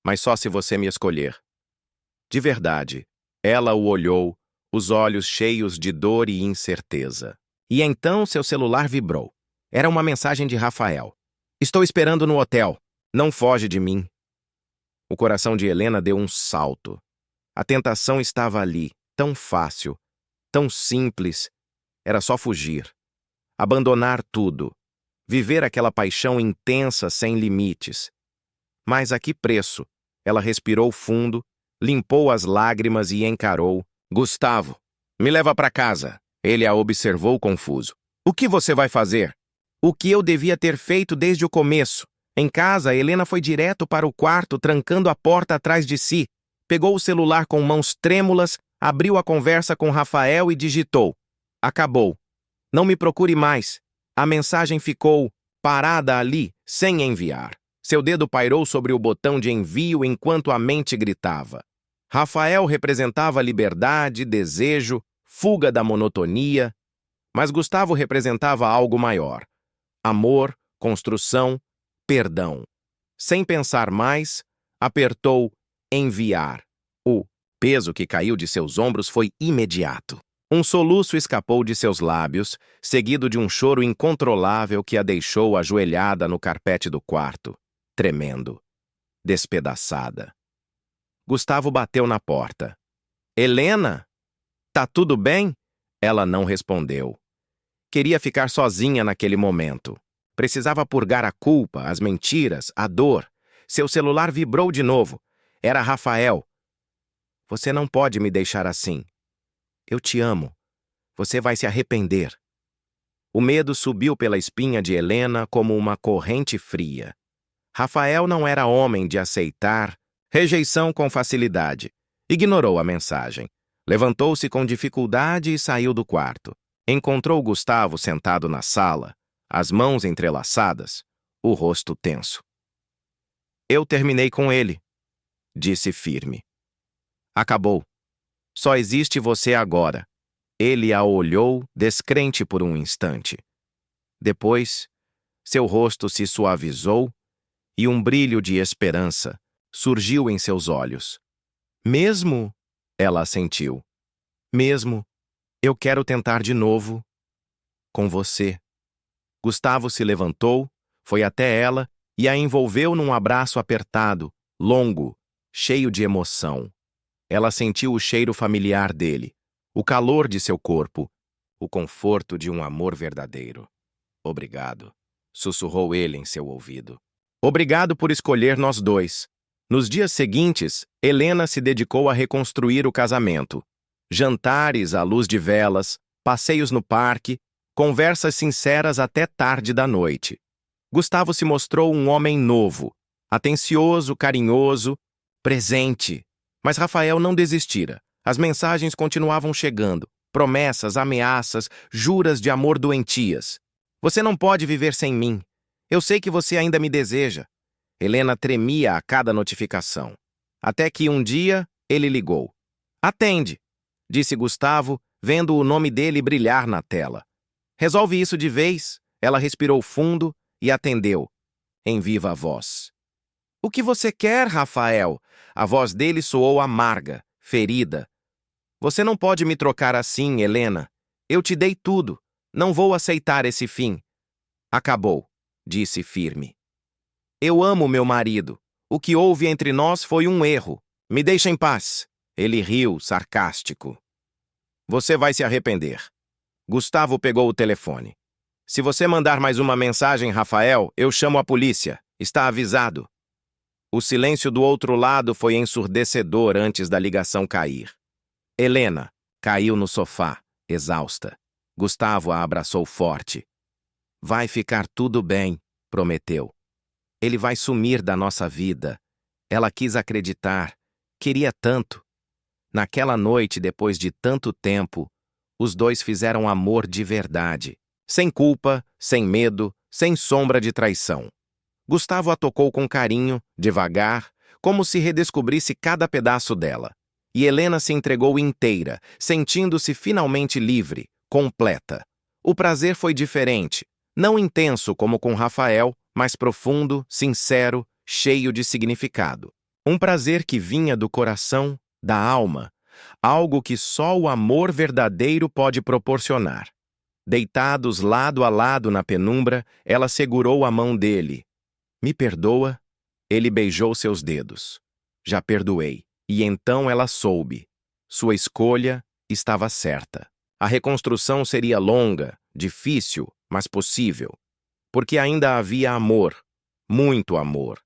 Mas só se você me escolher. De verdade. Ela o olhou, os olhos cheios de dor e incerteza. E então seu celular vibrou. Era uma mensagem de Rafael. Estou esperando no hotel. Não foge de mim. O coração de Helena deu um salto. A tentação estava ali, tão fácil, tão simples. Era só fugir. Abandonar tudo. Viver aquela paixão intensa sem limites. Mas a que preço? Ela respirou fundo, limpou as lágrimas e encarou. Gustavo, me leva para casa. Ele a observou confuso. O que você vai fazer? O que eu devia ter feito desde o começo. Em casa, Helena foi direto para o quarto, trancando a porta atrás de si. Pegou o celular com mãos trêmulas, abriu a conversa com Rafael e digitou. Acabou. Não me procure mais. A mensagem ficou parada ali, sem enviar. Seu dedo pairou sobre o botão de envio enquanto a mente gritava. Rafael representava liberdade, desejo, fuga da monotonia, mas Gustavo representava algo maior. Amor, construção, perdão. Sem pensar mais, apertou enviar. O peso que caiu de seus ombros foi imediato. Um soluço escapou de seus lábios, seguido de um choro incontrolável que a deixou ajoelhada no carpete do quarto, tremendo, despedaçada. Gustavo bateu na porta. Helena? Tá tudo bem? Ela não respondeu. Queria ficar sozinha naquele momento. Precisava purgar a culpa, as mentiras, a dor. Seu celular vibrou de novo. Era Rafael. Você não pode me deixar assim. Eu te amo. Você vai se arrepender. O medo subiu pela espinha de Helena como uma corrente fria. Rafael não era homem de aceitar rejeição com facilidade. Ignorou a mensagem. Levantou-se com dificuldade e saiu do quarto. Encontrou Gustavo sentado na sala, as mãos entrelaçadas, o rosto tenso. Eu terminei com ele, disse firme. Acabou. Só existe você agora. Ele a olhou, descrente por um instante. Depois, seu rosto se suavizou e um brilho de esperança surgiu em seus olhos. Mesmo? Ela assentiu. Mesmo, eu quero tentar de novo. Com você. Gustavo se levantou, foi até ela e a envolveu num abraço apertado, longo, cheio de emoção. Ela sentiu o cheiro familiar dele, o calor de seu corpo, o conforto de um amor verdadeiro. Obrigado, sussurrou ele em seu ouvido. Obrigado por escolher nós dois. Nos dias seguintes, Helena se dedicou a reconstruir o casamento. Jantares à luz de velas, passeios no parque, conversas sinceras até tarde da noite. Gustavo se mostrou um homem novo, atencioso, carinhoso, presente. Mas Rafael não desistira. As mensagens continuavam chegando. Promessas, ameaças, juras de amor doentias. Você não pode viver sem mim. Eu sei que você ainda me deseja. Helena tremia a cada notificação. Até que um dia, ele ligou. Atende, disse Gustavo, vendo o nome dele brilhar na tela. Resolve isso de vez. Ela respirou fundo e atendeu, em viva voz. O que você quer, Rafael? A voz dele soou amarga, ferida. Você não pode me trocar assim, Helena. Eu te dei tudo. Não vou aceitar esse fim. Acabou, disse firme. Eu amo meu marido. O que houve entre nós foi um erro. Me deixa em paz. Ele riu, sarcástico. Você vai se arrepender. Gustavo pegou o telefone. Se você mandar mais uma mensagem, Rafael, eu chamo a polícia. Está avisado. O silêncio do outro lado foi ensurdecedor antes da ligação cair. Helena caiu no sofá, exausta. Gustavo a abraçou forte. Vai ficar tudo bem, prometeu. Ele vai sumir da nossa vida. Ela quis acreditar. Queria tanto. Naquela noite, depois de tanto tempo, os dois fizeram amor de verdade. Sem culpa, sem medo, sem sombra de traição. Gustavo a tocou com carinho, devagar, como se redescobrisse cada pedaço dela. E Helena se entregou inteira, sentindo-se finalmente livre, completa. O prazer foi diferente, não intenso como com Rafael, mas profundo, sincero, cheio de significado. Um prazer que vinha do coração, da alma, algo que só o amor verdadeiro pode proporcionar. Deitados lado a lado na penumbra, ela segurou a mão dele. Me perdoa? Ele beijou seus dedos. Já perdoei. E então ela soube. Sua escolha estava certa. A reconstrução seria longa, difícil, mas possível. Porque ainda havia amor, muito amor.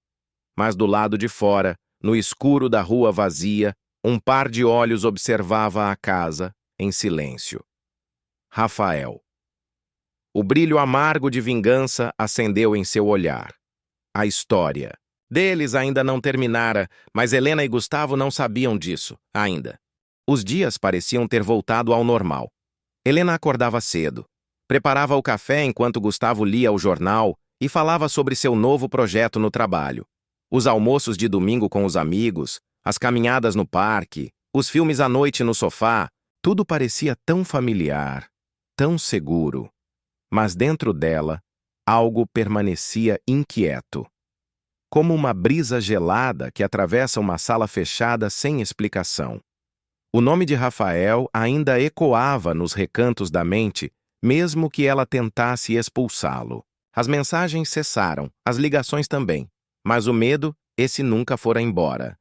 Mas do lado de fora, no escuro da rua vazia, um par de olhos observava a casa, em silêncio. Rafael. O brilho amargo de vingança acendeu em seu olhar. A história deles ainda não terminara, mas Helena e Gustavo não sabiam disso, ainda. Os dias pareciam ter voltado ao normal. Helena acordava cedo, preparava o café enquanto Gustavo lia o jornal e falava sobre seu novo projeto no trabalho. Os almoços de domingo com os amigos, as caminhadas no parque, os filmes à noite no sofá, tudo parecia tão familiar, tão seguro. Mas dentro dela, algo permanecia inquieto. Como uma brisa gelada que atravessa uma sala fechada sem explicação. O nome de Rafael ainda ecoava nos recantos da mente, mesmo que ela tentasse expulsá-lo. As mensagens cessaram, as ligações também, mas o medo, esse nunca fora embora.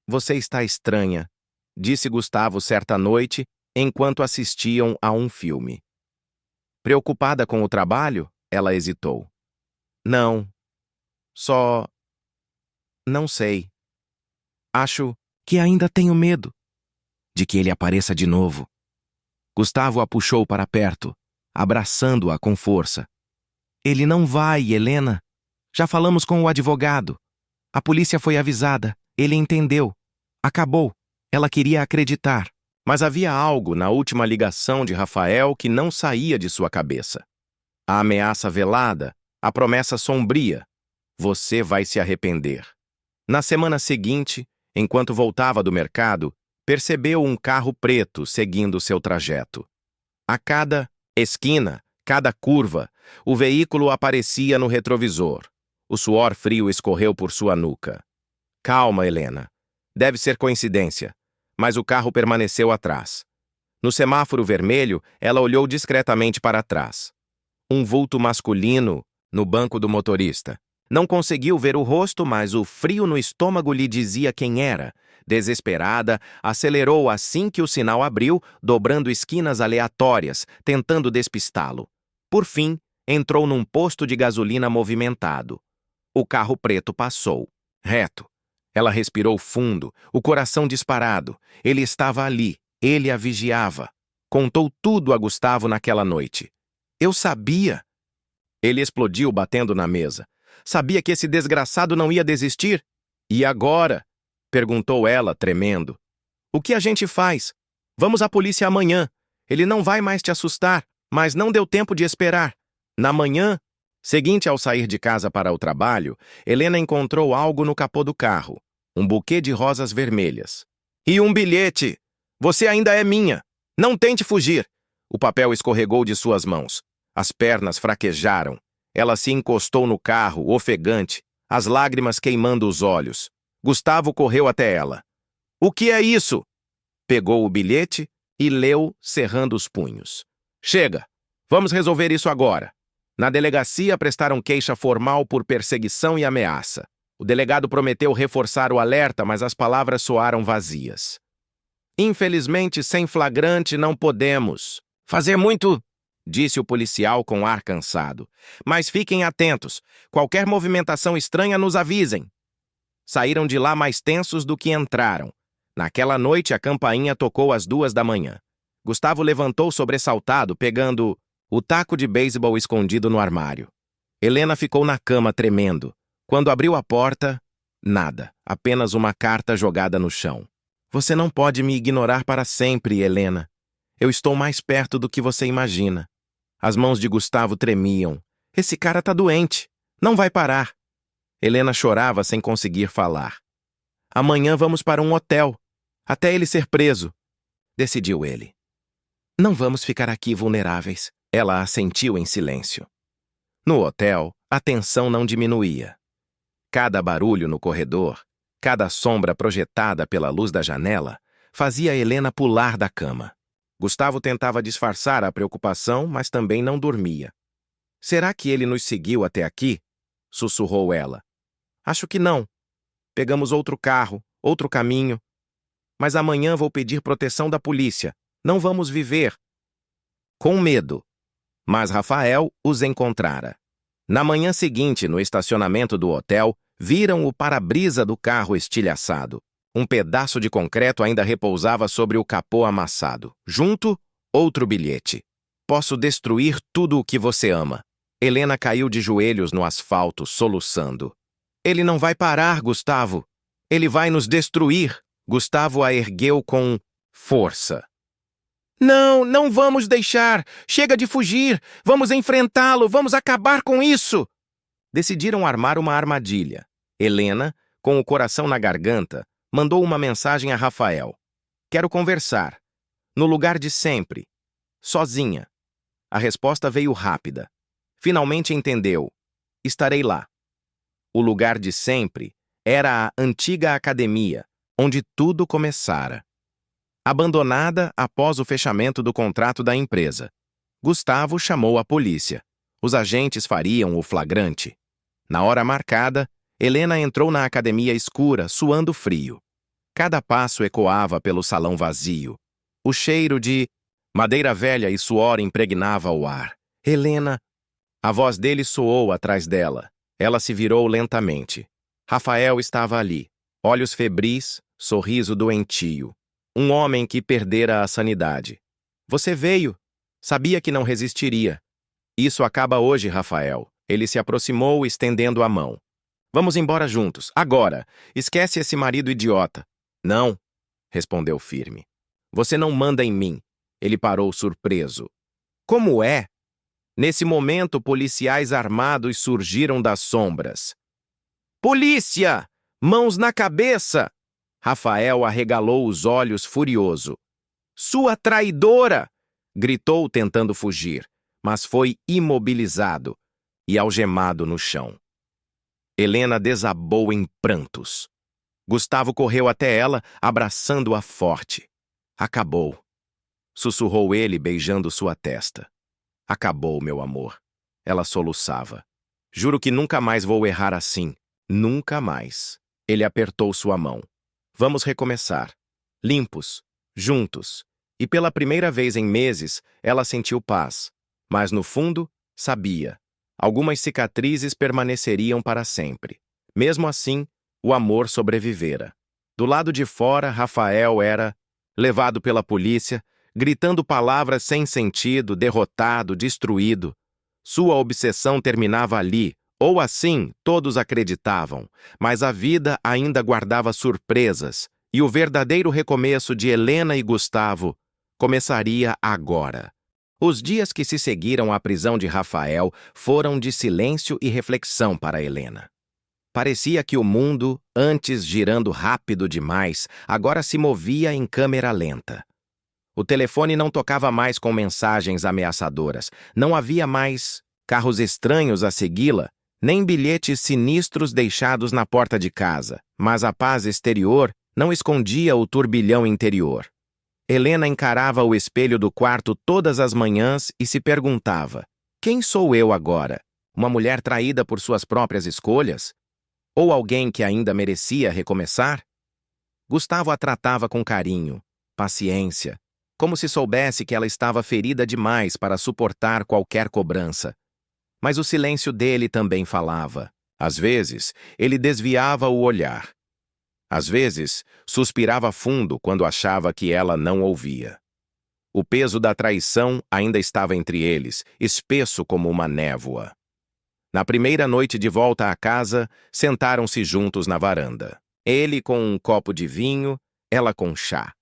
Você está estranha, disse Gustavo certa noite, enquanto assistiam a um filme. Preocupada com o trabalho, ela hesitou. Não. Só... não sei. Acho que ainda tenho medo de que ele apareça de novo. Gustavo a puxou para perto, abraçando-a com força. Ele não vai, Helena. Já falamos com o advogado. A polícia foi avisada. Ele entendeu. Acabou. Ela queria acreditar. Mas havia algo na última ligação de Rafael que não saía de sua cabeça. A ameaça velada, a promessa sombria. Você vai se arrepender. Na semana seguinte, enquanto voltava do mercado, percebeu um carro preto seguindo seu trajeto. A cada esquina, cada curva, o veículo aparecia no retrovisor. O suor frio escorreu por sua nuca. Calma, Helena. Deve ser coincidência. Mas o carro permaneceu atrás. No semáforo vermelho, ela olhou discretamente para trás. Um vulto masculino no banco do motorista. Não conseguiu ver o rosto, mas o frio no estômago lhe dizia quem era. Desesperada, acelerou assim que o sinal abriu, dobrando esquinas aleatórias, tentando despistá-lo. Por fim, entrou num posto de gasolina movimentado. O carro preto passou, reto. Ela respirou fundo, o coração disparado. Ele estava ali, ele a vigiava. Contou tudo a Gustavo naquela noite. Eu sabia. Ele explodiu batendo na mesa. Sabia que esse desgraçado não ia desistir? E agora? Perguntou ela, tremendo. O que a gente faz? Vamos à polícia amanhã. Ele não vai mais te assustar, mas não deu tempo de esperar. Na manhã seguinte ao sair de casa para o trabalho, Helena encontrou algo no capô do carro. Um buquê de rosas vermelhas. E um bilhete! Você ainda é minha! Não tente fugir! O papel escorregou de suas mãos. As pernas fraquejaram. Ela se encostou no carro, ofegante, as lágrimas queimando os olhos. Gustavo correu até ela. O que é isso? Pegou o bilhete e leu, cerrando os punhos. Chega! Vamos resolver isso agora. Na delegacia prestaram queixa formal por perseguição e ameaça. O delegado prometeu reforçar o alerta, mas as palavras soaram vazias. Infelizmente, sem flagrante, não podemos fazer muito. disse o policial com ar cansado. Mas fiquem atentos. Qualquer movimentação estranha nos avisem. Saíram de lá mais tensos do que entraram. Naquela noite, a campainha tocou às 2 da manhã. Gustavo levantou sobressaltado, pegando o taco de beisebol escondido no armário. Helena ficou na cama, tremendo. Quando abriu a porta, nada. Apenas uma carta jogada no chão. Você não pode me ignorar para sempre, Helena. Eu estou mais perto do que você imagina. As mãos de Gustavo tremiam. Esse cara tá doente. Não vai parar. Helena chorava sem conseguir falar. Amanhã vamos para um hotel, até ele ser preso, decidiu ele. Não vamos ficar aqui vulneráveis. Ela assentiu em silêncio. No hotel, a tensão não diminuía. Cada barulho no corredor, cada sombra projetada pela luz da janela, fazia Helena pular da cama. Gustavo tentava disfarçar a preocupação, mas também não dormia. Será que ele nos seguiu até aqui? Sussurrou ela. Acho que não. Pegamos outro carro, outro caminho. Mas amanhã vou pedir proteção da polícia. Não vamos viver com medo. Mas Rafael os encontrara. Na manhã seguinte, no estacionamento do hotel, viram o para-brisa do carro estilhaçado. Um pedaço de concreto ainda repousava sobre o capô amassado. Junto, outro bilhete. Posso destruir tudo o que você ama. Helena caiu de joelhos no asfalto, soluçando. Ele não vai parar, Gustavo. Ele vai nos destruir. Gustavo a ergueu com força. Não, não vamos deixar. Chega de fugir. Vamos enfrentá-lo. Vamos acabar com isso. Decidiram armar uma armadilha. Helena, com o coração na garganta, mandou uma mensagem a Rafael. Quero conversar. No lugar de sempre. Sozinha. A resposta veio rápida. Finalmente entendeu. Estarei lá. O lugar de sempre era a antiga academia, onde tudo começara. Abandonada após o fechamento do contrato da empresa, Gustavo chamou a polícia. Os agentes fariam o flagrante. Na hora marcada, Helena entrou na academia escura, suando frio. Cada passo ecoava pelo salão vazio. O cheiro de madeira velha e suor impregnava o ar. Helena! A voz dele soou atrás dela. Ela se virou lentamente. Rafael estava ali, olhos febris, sorriso doentio. Um homem que perdera a sanidade. Você veio. Sabia que não resistiria. Isso acaba hoje, Rafael. Ele se aproximou, estendendo a mão. Vamos embora juntos, agora. Esquece esse marido idiota. Não, respondeu firme. Você não manda em mim. Ele parou surpreso. Como é? Nesse momento, policiais armados surgiram das sombras. Polícia! Mãos na cabeça! Rafael arregalou os olhos furioso. Sua traidora! Gritou tentando fugir, mas foi imobilizado e algemado no chão. Helena desabou em prantos. Gustavo correu até ela, abraçando-a forte. Acabou. Sussurrou ele, beijando sua testa. Acabou, meu amor. Ela soluçava. Juro que nunca mais vou errar assim. Nunca mais. Ele apertou sua mão. Vamos recomeçar. Limpos. Juntos. E pela primeira vez em meses, ela sentiu paz. Mas no fundo, sabia. Algumas cicatrizes permaneceriam para sempre. Mesmo assim, o amor sobrevivera. Do lado de fora, Rafael era levado pela polícia, gritando palavras sem sentido, derrotado, destruído. Sua obsessão terminava ali, ou assim todos acreditavam, mas a vida ainda guardava surpresas, e o verdadeiro recomeço de Helena e Gustavo começaria agora. Os dias que se seguiram à prisão de Rafael foram de silêncio e reflexão para Helena. Parecia que o mundo, antes girando rápido demais, agora se movia em câmera lenta. O telefone não tocava mais com mensagens ameaçadoras, não havia mais carros estranhos a segui-la, nem bilhetes sinistros deixados na porta de casa, mas a paz exterior não escondia o turbilhão interior. Helena encarava o espelho do quarto todas as manhãs e se perguntava: quem sou eu agora? Uma mulher traída por suas próprias escolhas? Ou alguém que ainda merecia recomeçar? Gustavo a tratava com carinho, paciência, como se soubesse que ela estava ferida demais para suportar qualquer cobrança. Mas o silêncio dele também falava. Às vezes, ele desviava o olhar. Às vezes, suspirava fundo quando achava que ela não ouvia. O peso da traição ainda estava entre eles, espesso como uma névoa. Na primeira noite de volta à casa, sentaram-se juntos na varanda. Ele com um copo de vinho, ela com chá.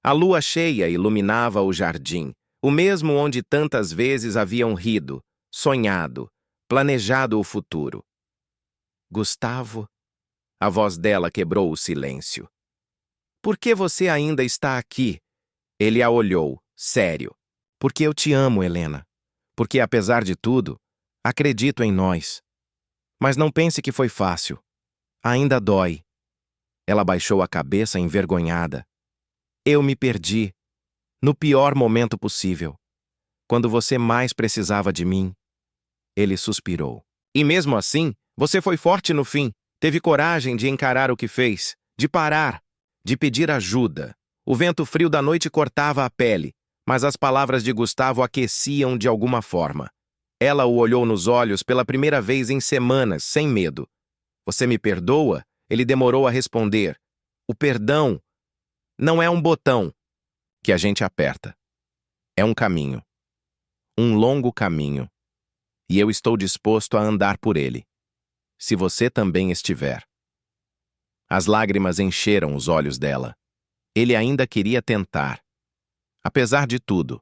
A lua cheia iluminava o jardim, o mesmo onde tantas vezes haviam rido, sonhado, planejado o futuro. Gustavo? A voz dela quebrou o silêncio. Por que você ainda está aqui? Ele a olhou, sério. Porque eu te amo, Helena. Porque, apesar de tudo, acredito em nós. Mas não pense que foi fácil. Ainda dói. Ela baixou a cabeça envergonhada. Eu me perdi. No pior momento possível. Quando você mais precisava de mim. Ele suspirou. E mesmo assim, você foi forte no fim. Teve coragem de encarar o que fez, de parar, de pedir ajuda. O vento frio da noite cortava a pele, mas as palavras de Gustavo aqueciam de alguma forma. Ela o olhou nos olhos pela primeira vez em semanas, sem medo. Você me perdoa? Ele demorou a responder. O perdão não é um botão que a gente aperta. É um caminho. Um longo caminho. E eu estou disposto a andar por ele. Se você também estiver. As lágrimas encheram os olhos dela. Ele ainda queria tentar. Apesar de tudo,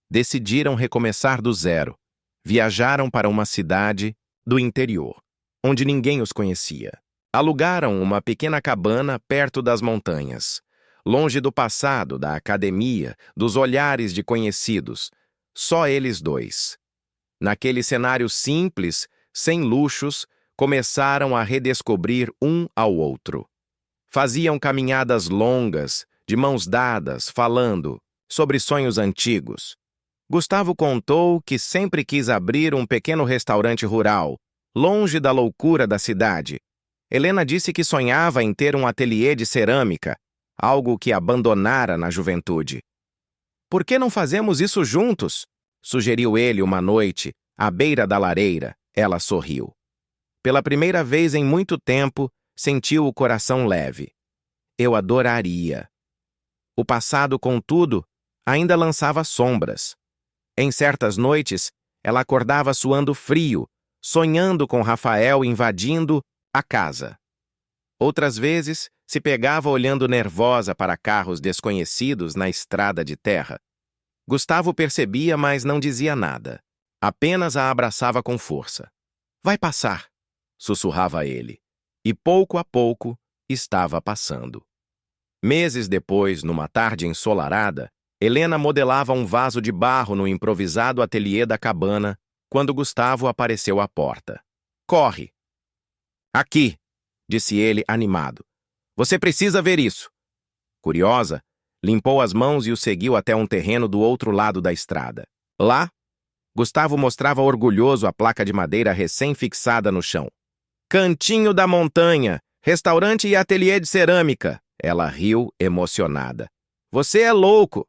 decidiram recomeçar do zero. Viajaram para uma cidade do interior, onde ninguém os conhecia. Alugaram uma pequena cabana perto das montanhas, longe do passado, da academia, dos olhares de conhecidos. Só eles dois. Naquele cenário simples, sem luxos, começaram a redescobrir um ao outro. Faziam caminhadas longas, de mãos dadas, falando sobre sonhos antigos. Gustavo contou que sempre quis abrir um pequeno restaurante rural, longe da loucura da cidade. Helena disse que sonhava em ter um ateliê de cerâmica, algo que abandonara na juventude. Por que não fazemos isso juntos? Sugeriu ele uma noite, à beira da lareira. Ela sorriu. Pela primeira vez em muito tempo, sentiu o coração leve. Eu adoraria. O passado, contudo, ainda lançava sombras. Em certas noites, ela acordava suando frio, sonhando com Rafael invadindo a casa. Outras vezes, se pegava olhando nervosa para carros desconhecidos na estrada de terra. Gustavo percebia, mas não dizia nada. Apenas a abraçava com força. Vai passar, sussurrava ele. E pouco a pouco estava passando. Meses depois, numa tarde ensolarada, Helena modelava um vaso de barro no improvisado ateliê da cabana quando Gustavo apareceu à porta. Corre! Aqui! Disse ele animado. Você precisa ver isso! Curiosa, limpou as mãos e o seguiu até um terreno do outro lado da estrada. Lá, Gustavo mostrava orgulhoso a placa de madeira recém-fixada no chão. Cantinho da Montanha, restaurante e ateliê de cerâmica. Ela riu, emocionada. Você é louco!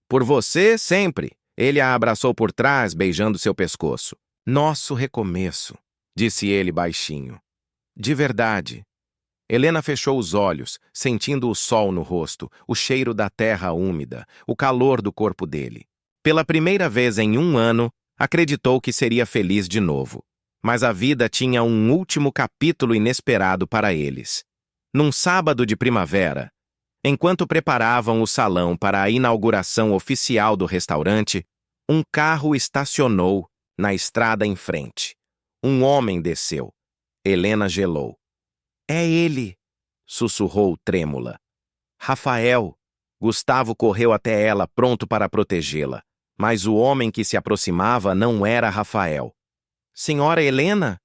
Por você, sempre. Ele a abraçou por trás, beijando seu pescoço. Nosso recomeço, disse ele baixinho. De verdade. Helena fechou os olhos, sentindo o sol no rosto, o cheiro da terra úmida, o calor do corpo dele. Pela primeira vez em 1 ano, acreditou que seria feliz de novo. Mas a vida tinha um último capítulo inesperado para eles. Num sábado de primavera, enquanto preparavam o salão para a inauguração oficial do restaurante, um carro estacionou na estrada em frente. Um homem desceu. Helena gelou. É ele, sussurrou trêmula. Rafael. Gustavo correu até ela, pronto para protegê-la. Mas o homem que se aproximava não era Rafael. Senhora Helena?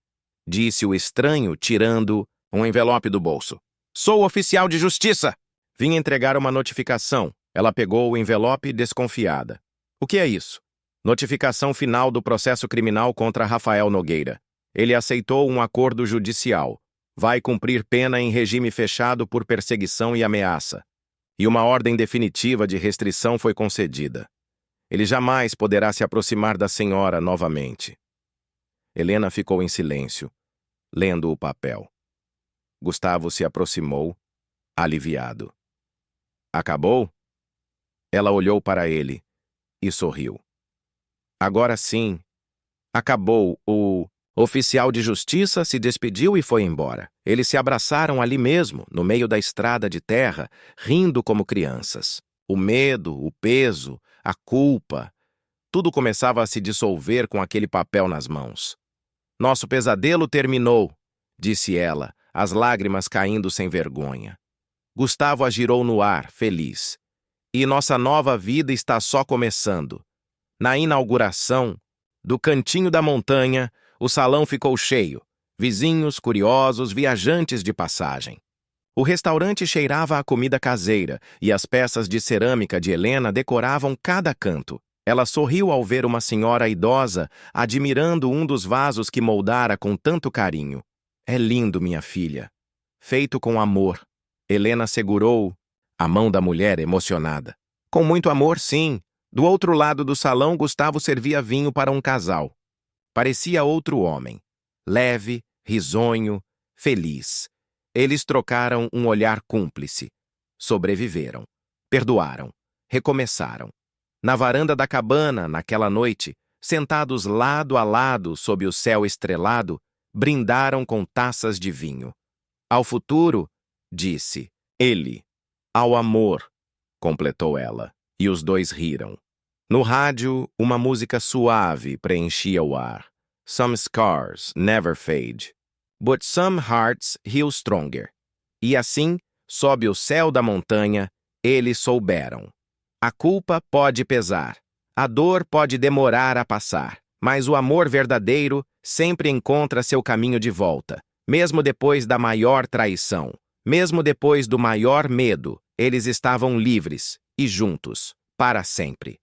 Disse o estranho, tirando um envelope do bolso. Sou oficial de justiça! Vim entregar uma notificação. Ela pegou o envelope desconfiada. O que é isso? Notificação final do processo criminal contra Rafael Nogueira. Ele aceitou um acordo judicial. Vai cumprir pena em regime fechado por perseguição e ameaça. e uma ordem definitiva de restrição foi concedida. Ele jamais poderá se aproximar da senhora novamente. Helena ficou em silêncio, lendo o papel. Gustavo se aproximou, aliviado. Acabou? Ela olhou para ele e sorriu. Agora sim, acabou. O oficial de justiça se despediu e foi embora. Eles se abraçaram ali mesmo, no meio da estrada de terra, rindo como crianças. O medo, o peso, a culpa, tudo começava a se dissolver com aquele papel nas mãos. Nosso pesadelo terminou, disse ela, as lágrimas caindo sem vergonha. Gustavo a girou no ar, feliz. E nossa nova vida está só começando. Na inauguração, do cantinho da montanha, o salão ficou cheio. Vizinhos, curiosos, viajantes de passagem. O restaurante cheirava a comida caseira e as peças de cerâmica de Helena decoravam cada canto. Ela sorriu ao ver uma senhora idosa admirando um dos vasos que moldara com tanto carinho. É lindo, minha filha. Feito com amor. Helena segurou a mão da mulher emocionada. Com muito amor, sim. Do outro lado do salão, Gustavo servia vinho para um casal. Parecia outro homem. Leve, risonho, feliz. Eles trocaram um olhar cúmplice. Sobreviveram. Perdoaram. Recomeçaram. Na varanda da cabana, naquela noite, sentados lado a lado sob o céu estrelado, brindaram com taças de vinho. Ao futuro, disse ele. Ao amor, completou ela, e os dois riram. No rádio, uma música suave preenchia o ar. Some scars never fade, but some hearts heal stronger. E assim, sob o céu da montanha, eles souberam. A culpa pode pesar, a dor pode demorar a passar, mas o amor verdadeiro sempre encontra seu caminho de volta. Mesmo depois da maior traição, mesmo depois do maior medo, eles estavam livres e juntos, para sempre.